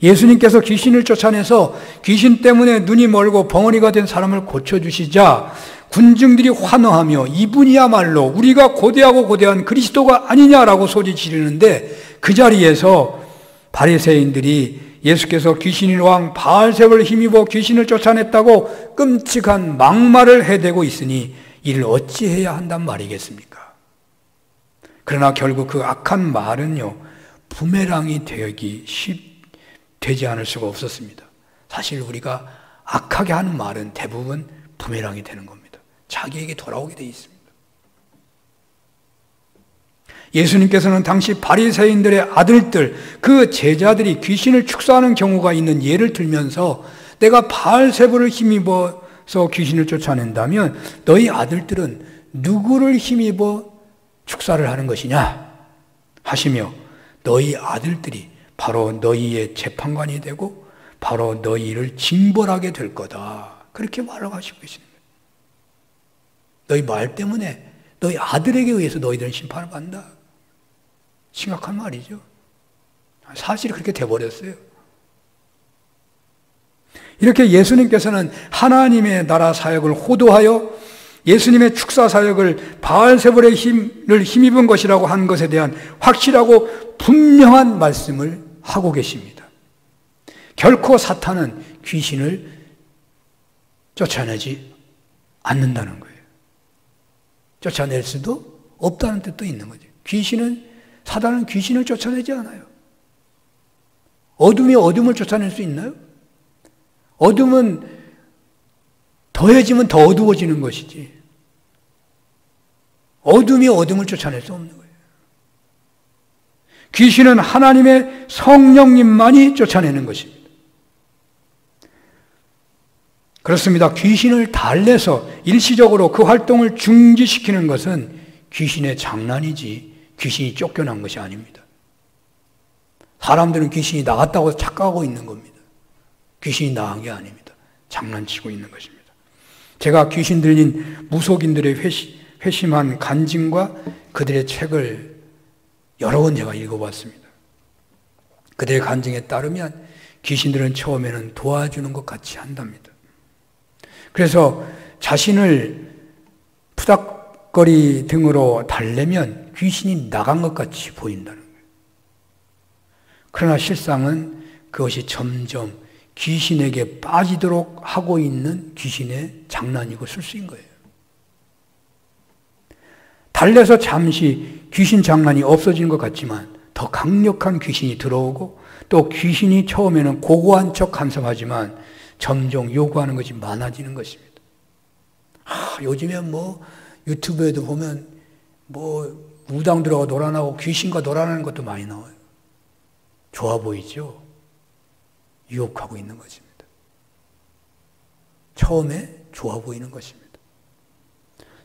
S1: 예수님께서 귀신을 쫓아내서 귀신 때문에 눈이 멀고 벙어리가 된 사람을 고쳐주시자 군중들이 환호하며 이분이야말로 우리가 고대하고 고대한 그리스도가 아니냐라고 소리 지르는데, 그 자리에서 바리새인들이 예수께서 귀신의 왕 바알세불을 힘입어 귀신을 쫓아냈다고 끔찍한 막말을 해대고 있으니 이를 어찌해야 한단 말이겠습니까? 그러나 결국 그 악한 말은요, 부메랑이 되지 않을 수가 없었습니다. 사실 우리가 악하게 하는 말은 대부분 부메랑이 되는 겁니다. 자기에게 돌아오게 되어 있습니다. 예수님께서는 당시 바리새인들의 아들들, 그 제자들이 귀신을 축사하는 경우가 있는 예를 들면서 내가 바알세불을 힘입어서 귀신을 쫓아낸다면 너희 아들들은 누구를 힘입어 축사를 하는 것이냐 하시며, 너희 아들들이 바로 너희의 재판관이 되고 바로 너희를 징벌하게 될 거다. 그렇게 말을 하시고 계십니다. 너희 말 때문에 너희 아들에게 의해서 너희들은 심판을 받는다. 심각한 말이죠. 사실이 그렇게 돼버렸어요. 이렇게 예수님께서는 하나님의 나라 사역을 호도하여 예수님의 축사 사역을 바알세불의 힘을 힘입은 것이라고 한 것에 대한 확실하고 분명한 말씀을 하고 계십니다. 결코 사탄은 귀신을 쫓아내지 않는다는 거예요. 쫓아낼 수도 없다는 뜻도 있는 거죠. 사단은 귀신을 쫓아내지 않아요. 어둠이 어둠을 쫓아낼 수 있나요? 어둠은 더해지면 더 어두워지는 것이지, 어둠이 어둠을 쫓아낼 수 없는 거예요. 귀신은 하나님의 성령님만이 쫓아내는 것입니다. 그렇습니다. 귀신을 달래서 일시적으로 그 활동을 중지시키는 것은 귀신의 장난이지 귀신이 쫓겨난 것이 아닙니다. 사람들은 귀신이 나갔다고 착각하고 있는 겁니다. 귀신이 나간 게 아닙니다. 장난치고 있는 것입니다. 제가 귀신 들린 무속인들의 회심한 간증과 그들의 책을 여러 번 제가 읽어봤습니다. 그들의 간증에 따르면 귀신들은 처음에는 도와주는 것 같이 한답니다. 그래서 자신을 푸닥거리 등으로 달래면 귀신이 나간 것 같이 보인다는 거예요. 그러나 실상은 그것이 점점 귀신에게 빠지도록 하고 있는 귀신의 장난이고 술수인 거예요. 달래서 잠시 귀신 장난이 없어지는 것 같지만 더 강력한 귀신이 들어오고, 또 귀신이 처음에는 고고한 척 간섭하지만 점점 요구하는 것이 많아지는 것입니다. 요즘에 유튜브에도 보면 무당 들어가 놀아나고 귀신과 놀아나는 것도 많이 나와요. 좋아 보이죠? 유혹하고 있는 것입니다. 처음에 좋아 보이는 것입니다.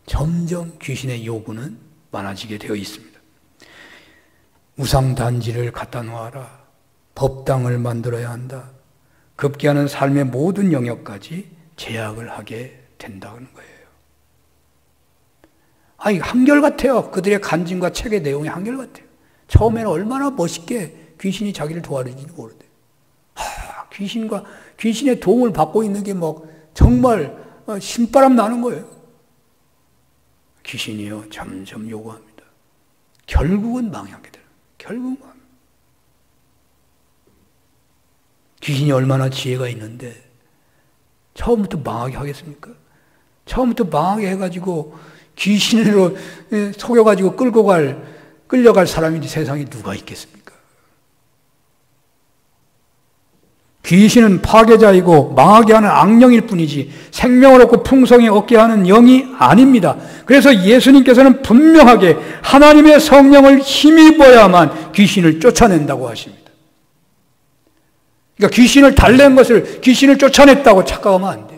S1: 점점 귀신의 요구는 많아지게 되어 있습니다. 우상단지를 갖다 놓아라. 법당을 만들어야 한다. 급기야는 삶의 모든 영역까지 제약을 하게 된다는 거예요. 한결같아요. 그들의 간증과 책의 내용이 한결같아요. 처음에는 얼마나 멋있게 귀신이 자기를 도와주는지 모르대요. 귀신의 도움을 받고 있는 게 정말 신바람 나는 거예요. 귀신이요, 점점 요구합니다. 결국은 망하게 돼요. 결국은 망합니다. 귀신이 얼마나 지혜가 있는데 처음부터 망하게 하겠습니까? 처음부터 망하게 해가지고 귀신으로 속여가지고 끌려갈 사람이 세상에 누가 있겠습니까? 귀신은 파괴자이고 망하게 하는 악령일 뿐이지 생명을 얻고 풍성히 얻게 하는 영이 아닙니다. 그래서 예수님께서는 분명하게 하나님의 성령을 힘입어야만 귀신을 쫓아낸다고 하십니다. 그러니까 귀신을 달랜 것을 귀신을 쫓아냈다고 착각하면 안 돼요.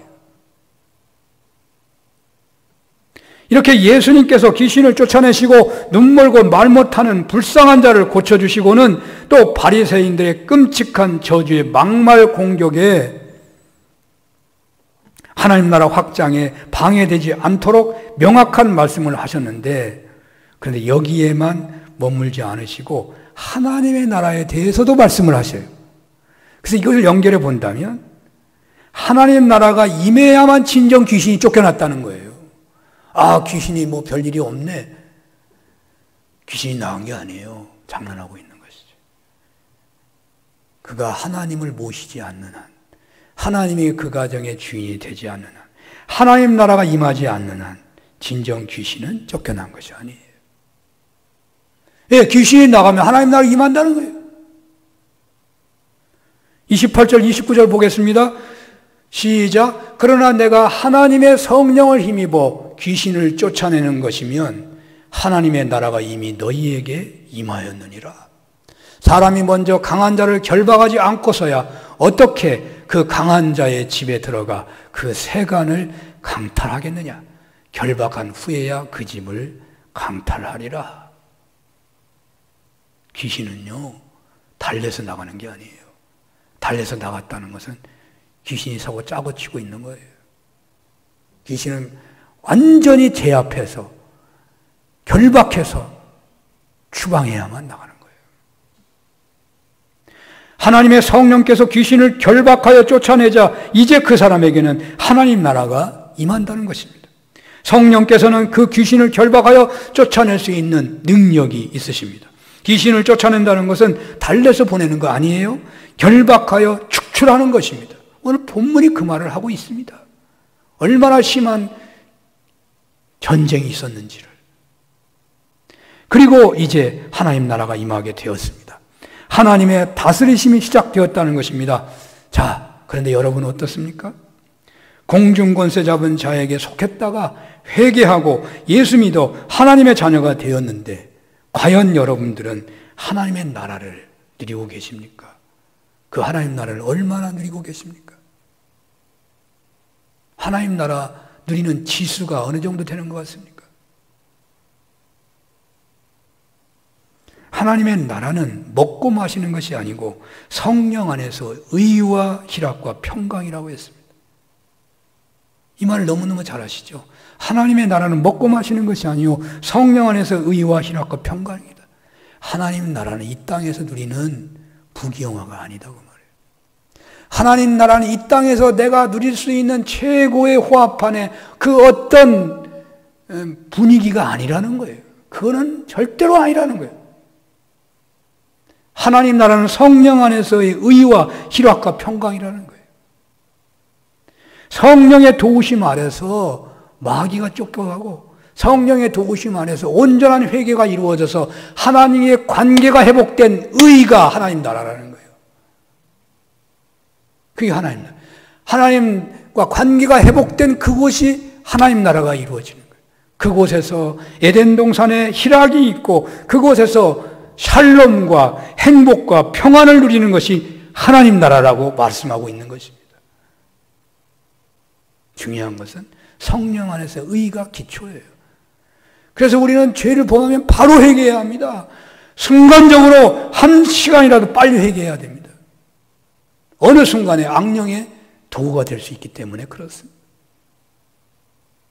S1: 이렇게 예수님께서 귀신을 쫓아내시고 눈멀고 말 못하는 불쌍한 자를 고쳐주시고는 또 바리새인들의 끔찍한 저주의 막말 공격에 하나님 나라 확장에 방해되지 않도록 명확한 말씀을 하셨는데, 그런데 여기에만 머물지 않으시고 하나님의 나라에 대해서도 말씀을 하셔요. 그래서 이것을 연결해 본다면 하나님 나라가 임해야만 진정 귀신이 쫓겨났다는 거예요. 아, 귀신이 뭐 별일이 없네. 귀신이 나온 게 아니에요. 장난하고 있는 것이죠. 그가 하나님을 모시지 않는 한, 하나님이 그 가정의 주인이 되지 않는 한, 하나님 나라가 임하지 않는 한 진정 귀신은 쫓겨난 것이 아니에요. 예, 귀신이 나가면 하나님 나라가 임한다는 거예요. 28절, 29절 보겠습니다. 시작. 그러나 내가 하나님의 성령을 힘입어 귀신을 쫓아내는 것이면 하나님의 나라가 이미 너희에게 임하였느니라. 사람이 먼저 강한 자를 결박하지 않고서야 어떻게 그 강한 자의 집에 들어가 그 세간을 강탈하겠느냐. 결박한 후에야 그 집을 강탈하리라. 귀신은요, 달래서 나가는 게 아니에요. 달래서 나갔다는 것은 귀신이 서고 짜고 치고 있는 거예요. 귀신은 완전히 제압해서 결박해서 추방해야만 나가는 거예요. 하나님의 성령께서 귀신을 결박하여 쫓아내자 이제 그 사람에게는 하나님 나라가 임한다는 것입니다. 성령께서는 그 귀신을 결박하여 쫓아낼 수 있는 능력이 있으십니다. 귀신을 쫓아낸다는 것은 달래서 보내는 거 아니에요. 결박하여 축출하는 것입니다. 오늘 본문이 그 말을 하고 있습니다. 얼마나 심한 전쟁이 있었는지를. 그리고 이제 하나님 나라가 임하게 되었습니다. 하나님의 다스리심이 시작되었다는 것입니다. 자, 그런데 여러분 어떻습니까? 공중권세 잡은 자에게 속했다가 회개하고 예수 믿어 하나님의 자녀가 되었는데 과연 여러분들은 하나님의 나라를 누리고 계십니까? 그 하나님 나라를 얼마나 누리고 계십니까? 하나님 나라 누리는 지수가 어느 정도 되는 것 같습니까? 하나님의 나라는 먹고 마시는 것이 아니고 성령 안에서 의와 희락과 평강이라고 했습니다. 이 말을 너무너무 잘 아시죠? 하나님의 나라는 먹고 마시는 것이 아니요 성령 안에서 의와 희락과 평강이다. 하나님 나라는 이 땅에서 누리는 부귀영화가 아니다고 말해요. 하나님 나라는 이 땅에서 내가 누릴 수 있는 최고의 호합판의 그 어떤 분위기가 아니라는 거예요. 그거는 절대로 아니라는 거예요. 하나님 나라는 성령 안에서의 의와 희락과 평강이라는 거예요. 성령의 도우심 아래서 마귀가 쫓겨가고 성령의 도우심 안에서 온전한 회개가 이루어져서 하나님의 관계가 회복된 의가 하나님 나라라는 거예요. 그게 하나님 나라. 하나님과 관계가 회복된 그곳이 하나님 나라가 이루어지는 거예요. 그곳에서 에덴 동산에 희락이 있고 그곳에서 샬롬과 행복과 평안을 누리는 것이 하나님 나라라고 말씀하고 있는 것입니다. 중요한 것은 성령 안에서 의가 기초예요. 그래서 우리는 죄를 범하면 바로 회개해야 합니다. 순간적으로 한 시간이라도 빨리 회개해야 됩니다. 어느 순간에 악령의 도구가 될 수 있기 때문에 그렇습니다.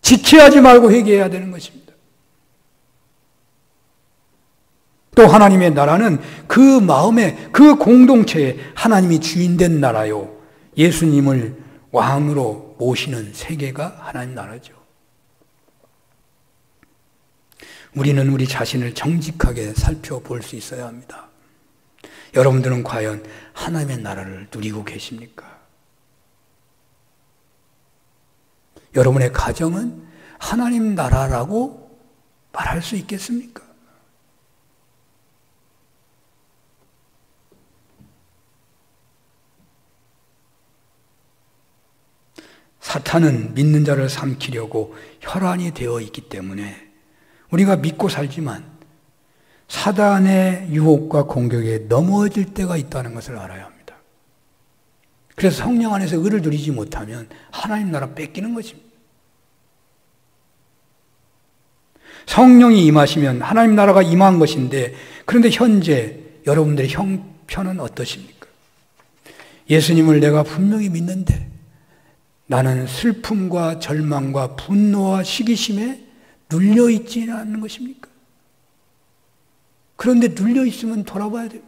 S1: 지체하지 말고 회개해야 되는 것입니다. 또 하나님의 나라는 그 마음에 그 공동체에 하나님이 주인된 나라요. 예수님을 왕으로 모시는 세계가 하나님 나라죠. 우리는 우리 자신을 정직하게 살펴볼 수 있어야 합니다. 여러분들은 과연 하나님의 나라를 누리고 계십니까? 여러분의 가정은 하나님 나라라고 말할 수 있겠습니까? 사탄은 믿는 자를 삼키려고 혈안이 되어 있기 때문에 우리가 믿고 살지만 사단의 유혹과 공격에 넘어질 때가 있다는 것을 알아야 합니다. 그래서 성령 안에서 의를 누리지 못하면 하나님 나라 뺏기는 것입니다. 성령이 임하시면 하나님 나라가 임한 것인데, 그런데 현재 여러분들의 형편은 어떠십니까? 예수님을 내가 분명히 믿는데 나는 슬픔과 절망과 분노와 시기심에 눌려있지는 않는 것입니까? 그런데 눌려있으면 돌아봐야 됩니다.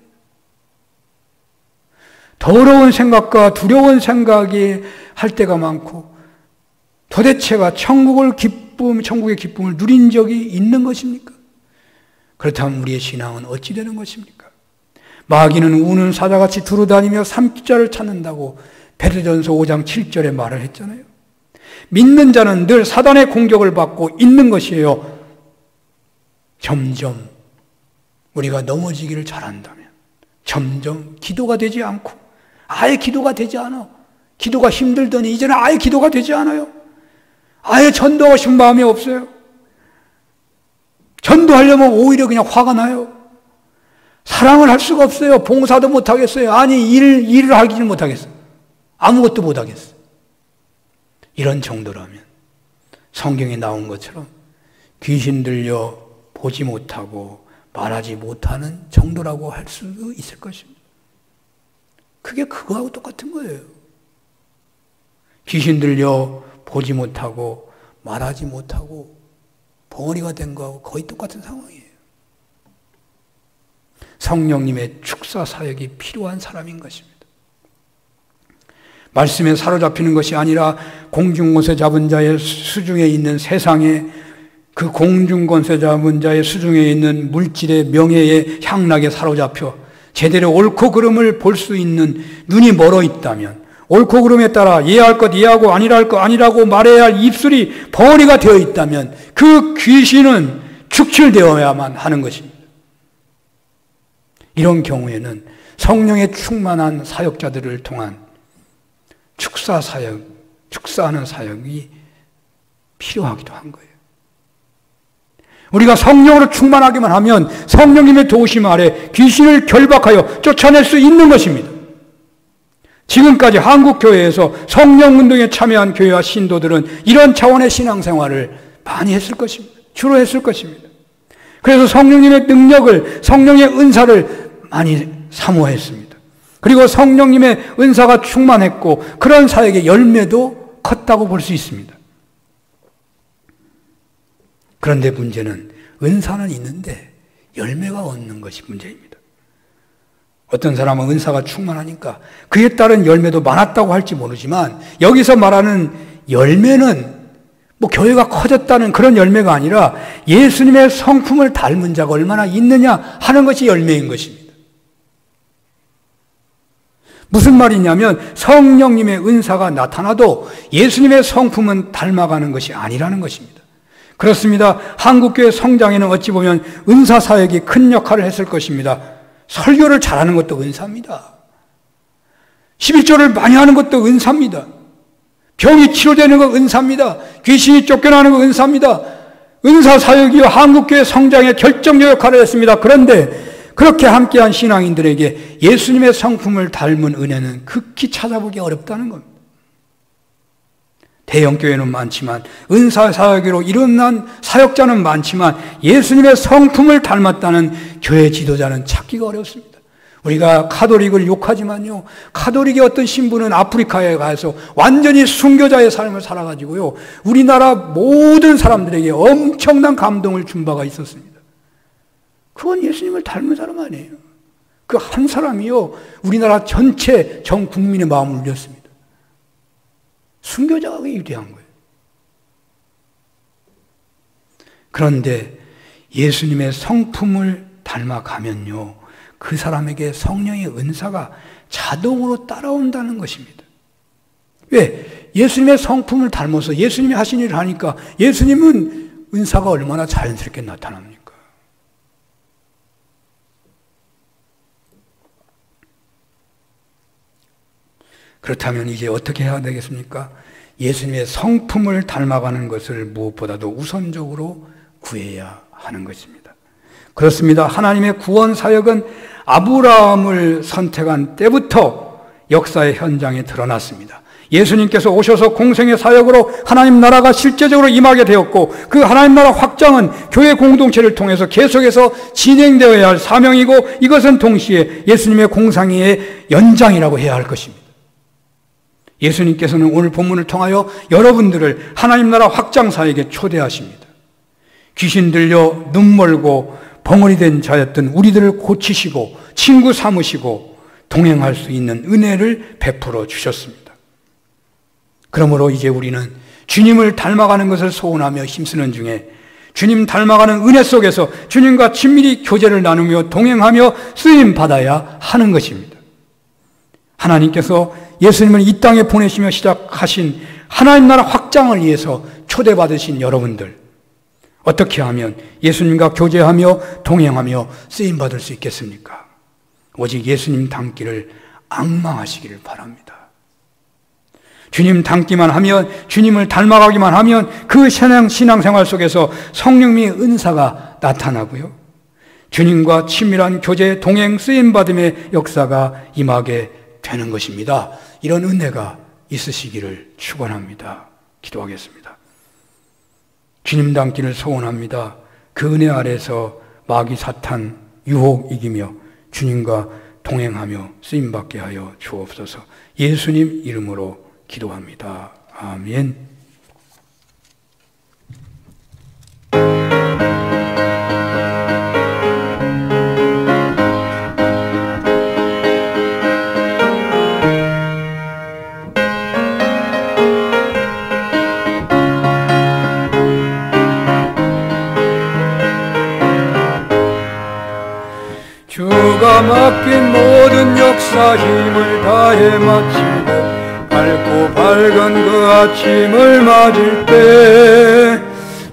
S1: 더러운 생각과 두려운 생각이 할 때가 많고, 도대체가 천국의 기쁨을 누린 적이 있는 것입니까? 그렇다면 우리의 신앙은 어찌 되는 것입니까? 마귀는 우는 사자같이 두루다니며 삼키자를 찾는다고 베드로전서 5장 7절에 말을 했잖아요. 믿는 자는 늘 사단의 공격을 받고 있는 것이에요. 점점 우리가 넘어지기를 잘한다면, 점점 기도가 되지 않고, 아예 기도가 되지 않아. 기도가 힘들더니 이제는 아예 기도가 되지 않아요. 아예 전도하고 싶은 마음이 없어요. 전도하려면 오히려 그냥 화가 나요. 사랑을 할 수가 없어요. 봉사도 못하겠어요. 아니, 일을 하기를 못하겠어요. 아무것도 못하겠어요. 이런 정도라면 성경에 나온 것처럼 귀신 들려 보지 못하고 말하지 못하는 정도라고 할 수도 있을 것입니다. 그게 그거하고 똑같은 거예요. 귀신 들려 보지 못하고 말하지 못하고 벙어리가 된 거하고 거의 똑같은 상황이에요. 성령님의 축사 사역이 필요한 사람인 것입니다. 말씀에 사로잡히는 것이 아니라 공중권세 잡은 자의 수중에 있는 세상에, 그 공중권세 잡은 자의 수중에 있는 물질의 명예의 향락에 사로잡혀 제대로 옳고 그름을 볼 수 있는 눈이 멀어 있다면, 옳고 그름에 따라 예할 것 예하고 아니라 할 것 아니라고 말해야 할 입술이 벙어리가 되어 있다면 그 귀신은 축출되어야만 하는 것입니다. 이런 경우에는 성령의 충만한 사역자들을 통한 축사하는 사역이 필요하기도 한 거예요. 우리가 성령으로 충만하기만 하면 성령님의 도우심 아래 귀신을 결박하여 쫓아낼 수 있는 것입니다. 지금까지 한국교회에서 성령운동에 참여한 교회와 신도들은 이런 차원의 신앙생활을 많이 했을 것입니다. 주로 했을 것입니다. 그래서 성령님의 능력을, 성령의 은사를 많이 사모했습니다. 그리고 성령님의 은사가 충만했고 그런 사역의 열매도 컸다고 볼 수 있습니다. 그런데 문제는 은사는 있는데 열매가 없는 것이 문제입니다. 어떤 사람은 은사가 충만하니까 그에 따른 열매도 많았다고 할지 모르지만, 여기서 말하는 열매는 뭐 교회가 커졌다는 그런 열매가 아니라 예수님의 성품을 닮은 자가 얼마나 있느냐 하는 것이 열매인 것입니다. 무슨 말이냐면 성령님의 은사가 나타나도 예수님의 성품은 닮아가는 것이 아니라는 것입니다. 그렇습니다. 한국교회 성장에는 어찌 보면 은사 사역이 큰 역할을 했을 것입니다. 설교를 잘하는 것도 은사입니다. 11조를 많이 하는 것도 은사입니다. 병이 치료되는 거 은사입니다. 귀신이 쫓겨나는 거 은사입니다. 은사 사역이 한국교회 성장에 결정적 역할을 했습니다. 그런데 그렇게 함께한 신앙인들에게 예수님의 성품을 닮은 은혜는 극히 찾아보기 어렵다는 겁니다. 대형교회는 많지만, 은사 사역으로 일어난 사역자는 많지만 예수님의 성품을 닮았다는 교회 지도자는 찾기가 어렵습니다. 우리가 카톨릭을 욕하지만요, 카톨릭의 어떤 신부는 아프리카에 가서 완전히 순교자의 삶을 살아가지고요, 우리나라 모든 사람들에게 엄청난 감동을 준 바가 있었습니다. 그건 예수님을 닮은 사람 아니에요. 그 한 사람이요, 우리나라 전체 전 국민의 마음을 울렸습니다. 순교자가 위대한 거예요. 그런데 예수님의 성품을 닮아가면요, 그 사람에게 성령의 은사가 자동으로 따라온다는 것입니다. 왜? 예수님의 성품을 닮아서 예수님이 하신 일을 하니까 예수님은 은사가 얼마나 자연스럽게 나타납니까? 그렇다면 이제 어떻게 해야 되겠습니까? 예수님의 성품을 닮아가는 것을 무엇보다도 우선적으로 구해야 하는 것입니다. 그렇습니다. 하나님의 구원 사역은 아브라함을 선택한 때부터 역사의 현장에 드러났습니다. 예수님께서 오셔서 공생의 사역으로 하나님 나라가 실제적으로 임하게 되었고, 그 하나님 나라 확장은 교회 공동체를 통해서 계속해서 진행되어야 할 사명이고, 이것은 동시에 예수님의 공생의 연장이라고 해야 할 것입니다. 예수님께서는 오늘 본문을 통하여 여러분들을 하나님 나라 확장 사역에 초대하십니다. 귀신 들려 눈 멀고 벙어리 된 자였던 우리들을 고치시고 친구 삼으시고 동행할 수 있는 은혜를 베풀어 주셨습니다. 그러므로 이제 우리는 주님을 닮아가는 것을 소원하며 힘쓰는 중에 주님 닮아가는 은혜 속에서 주님과 친밀히 교제를 나누며 동행하며 쓰임 받아야 하는 것입니다. 하나님께서 예수님을 이 땅에 보내시며 시작하신 하나님 나라 확장을 위해서 초대받으신 여러분들, 어떻게 하면 예수님과 교제하며 동행하며 쓰임받을 수 있겠습니까? 오직 예수님 닮기를 앙망하시기를 바랍니다. 주님 닮기만 하면, 주님을 닮아가기만 하면 그 신앙생활 속에서 성령님의 은사가 나타나고요, 주님과 친밀한 교제, 동행, 쓰임받음의 역사가 임하게 되는 것입니다. 이런 은혜가 있으시기를 축원합니다. 기도하겠습니다. 주님 닮기를 소원합니다. 그 은혜 아래서 마귀 사탄 유혹 이기며 주님과 동행하며 쓰임받게 하여 주옵소서. 예수님 이름으로 기도합니다. 아멘.
S2: 주가 맡긴 모든 역사 힘을 다해 마치고 밝고 밝은 그 아침을 맞을 때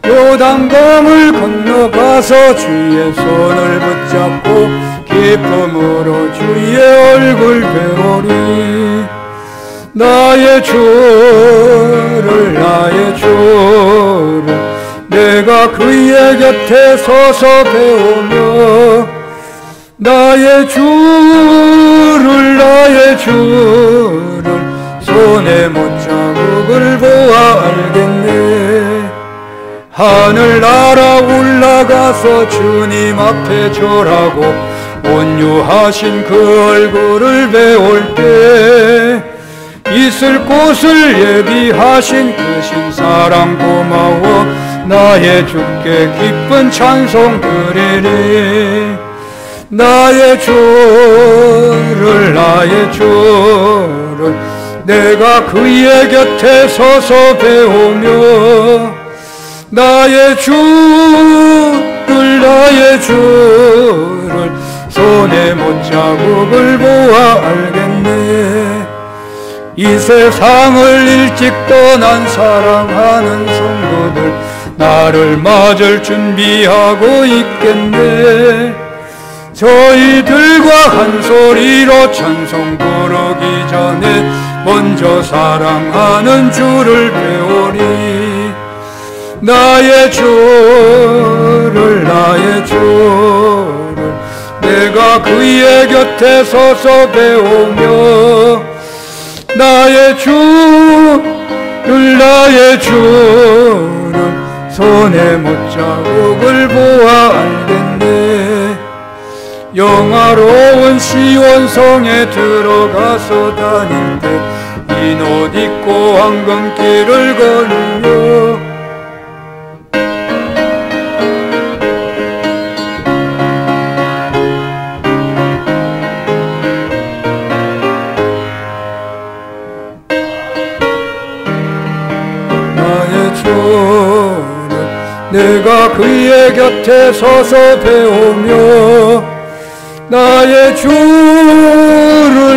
S2: 요단강을 건너가서 주의 손을 붙잡고 기쁨으로 주의 얼굴 배우리. 나의 주를 내가 그의 곁에 서서 배우며 나의 주를 손에 못자국을 보아 알겠네. 하늘 날아 올라가서 주님 앞에 절하고 온유하신 그 얼굴을 배울 때 있을 곳을 예비하신 그 신사랑 고마워 나의 주께 기쁜 찬송 드리리. 나의 주를 내가 그의 곁에 서서 배우며 나의 주를 손에 못자국을 보아 알겠네. 이 세상을 일찍 떠난 사랑하는 성도들 나를 맞을 준비하고 있겠네. 저희들과 한 소리로 찬송 부르기 전에 먼저 사랑하는 주를 배우리. 나의 주를 내가 그의 곁에 서서 배우며 나의 주를 손에 못자국을 보아 알겠네. 영화로운 시온성에 들어가서 다닐 때 흰 옷 입고 황금길을 걸으며 나의 주를 내가 그의 곁에 서서 배우며 나의 주를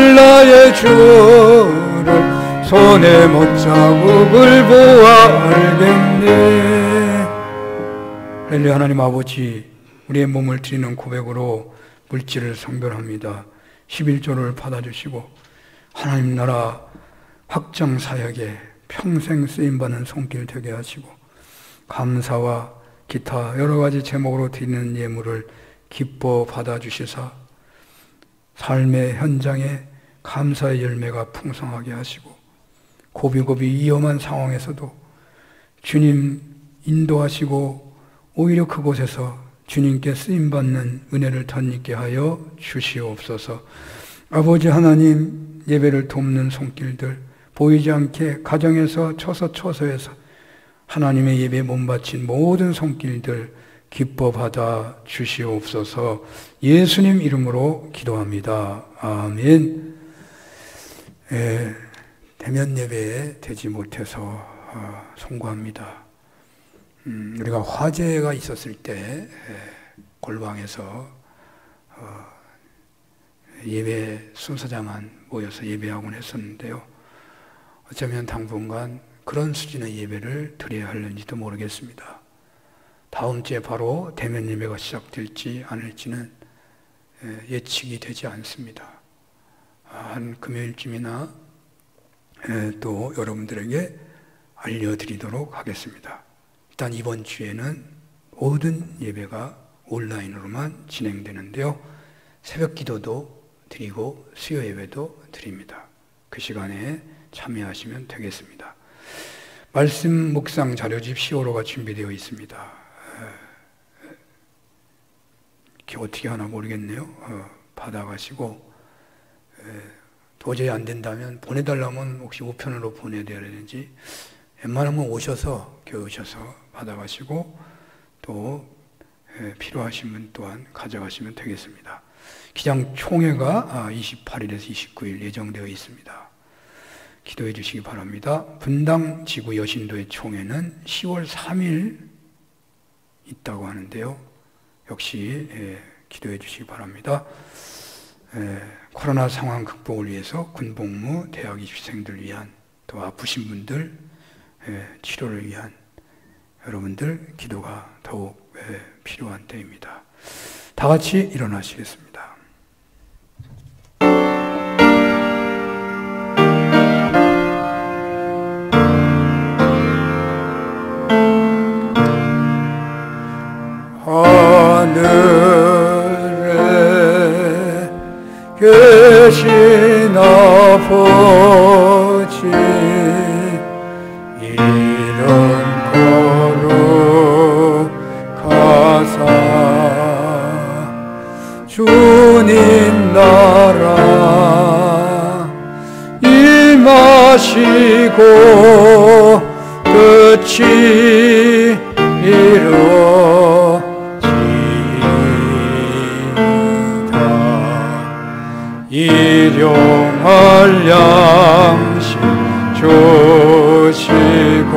S2: 손에 못자국을 보아 알겠네.
S1: 할렐루야. 하나님 아버지, 우리의 몸을 드리는 고백으로 물질을 성별합니다. 11조를 받아주시고 하나님 나라 확장 사역에 평생 쓰임받는 손길 되게 하시고 감사와 기타 여러 가지 제목으로 드리는 예물을 기뻐 받아주시사 삶의 현장에 감사의 열매가 풍성하게 하시고 고비고비 위험한 상황에서도 주님 인도하시고 오히려 그곳에서 주님께 쓰임받는 은혜를 덧입게 하여 주시옵소서. 아버지 하나님, 예배를 돕는 손길들, 보이지 않게 가정에서 처소에서 하나님의 예배에 몸바친 모든 손길들 기뻐 받아 주시옵소서. 예수님 이름으로 기도합니다. 아멘. 대면 예배에 되지 못해서 송구합니다. 우리가 화재가 있었을 때 골방에서 예배 순서자만 모여서 예배하곤 했었는데요. 어쩌면 당분간 그런 수준의 예배를 드려야 할는지도 모르겠습니다. 다음 주에 바로 대면 예배가 시작될지 아닐지는 예측이 되지 않습니다. 한 금요일쯤이나 또 여러분들에게 알려드리도록 하겠습니다. 일단 이번 주에는 모든 예배가 온라인으로만 진행되는데요. 새벽 기도도 드리고 수요 예배도 드립니다. 그 시간에 참여하시면 되겠습니다. 말씀 묵상 자료집 10호로가 준비되어 있습니다. 이렇게 어떻게 하나 모르겠네요. 받아가시고 도저히 안 된다면 보내달라면 혹시 우편으로 보내드려야 되는지 웬만하면 오셔서 받아가시고 또 필요하신 분 또한 가져가시면 되겠습니다. 기장 총회가 28일에서 29일 예정되어 있습니다. 기도해 주시기 바랍니다. 분당 지구 여신도의 총회는 10월 3일 있다고 하는데요. 역시 기도해 주시기 바랍니다. 코로나 상황 극복을 위해서 군복무 대학 입시생들 위한 또 아프신 분들 치료를 위한 여러분들 기도가 더욱 필요한 때입니다. 다 같이 일어나시겠습니다.
S2: 하늘에 계신 아버지 이름 거룩하사 주님 나라 임하시고 끝이 일용할 양식 주시고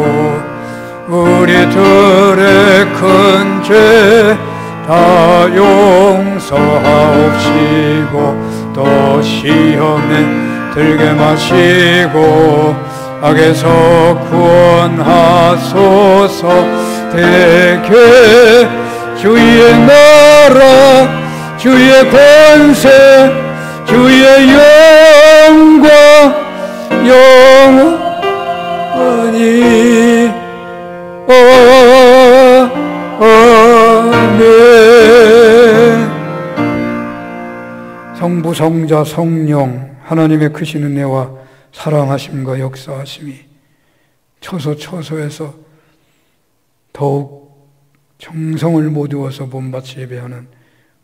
S2: 우리들의 큰 죄 다 용서하옵시고 또 시험에 들게 마시고 악에서 구원하소서. 대개 주의 나라 주의 권세 주의 영광 영원히 아멘.
S1: 성부 성자 성령 하나님의 크신 은혜와 사랑하심과 역사하심이 처소에서 더욱 정성을 모두어서 몸바치 예배하는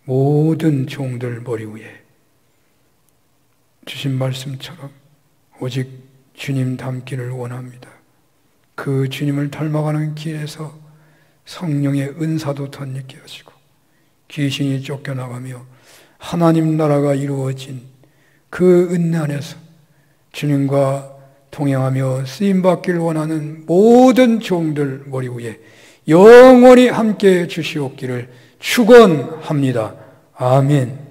S1: 모든 종들 머리 위에 주신 말씀처럼 오직 주님 닮기를 원합니다. 그 주님을 닮아가는 길에서 성령의 은사도 덧입게 하시고 귀신이 쫓겨나가며 하나님 나라가 이루어진 그 은혜 안에서 주님과 동행하며 쓰임받기를 원하는 모든 종들 머리 위에 영원히 함께 주시옵기를 축원합니다. 아멘.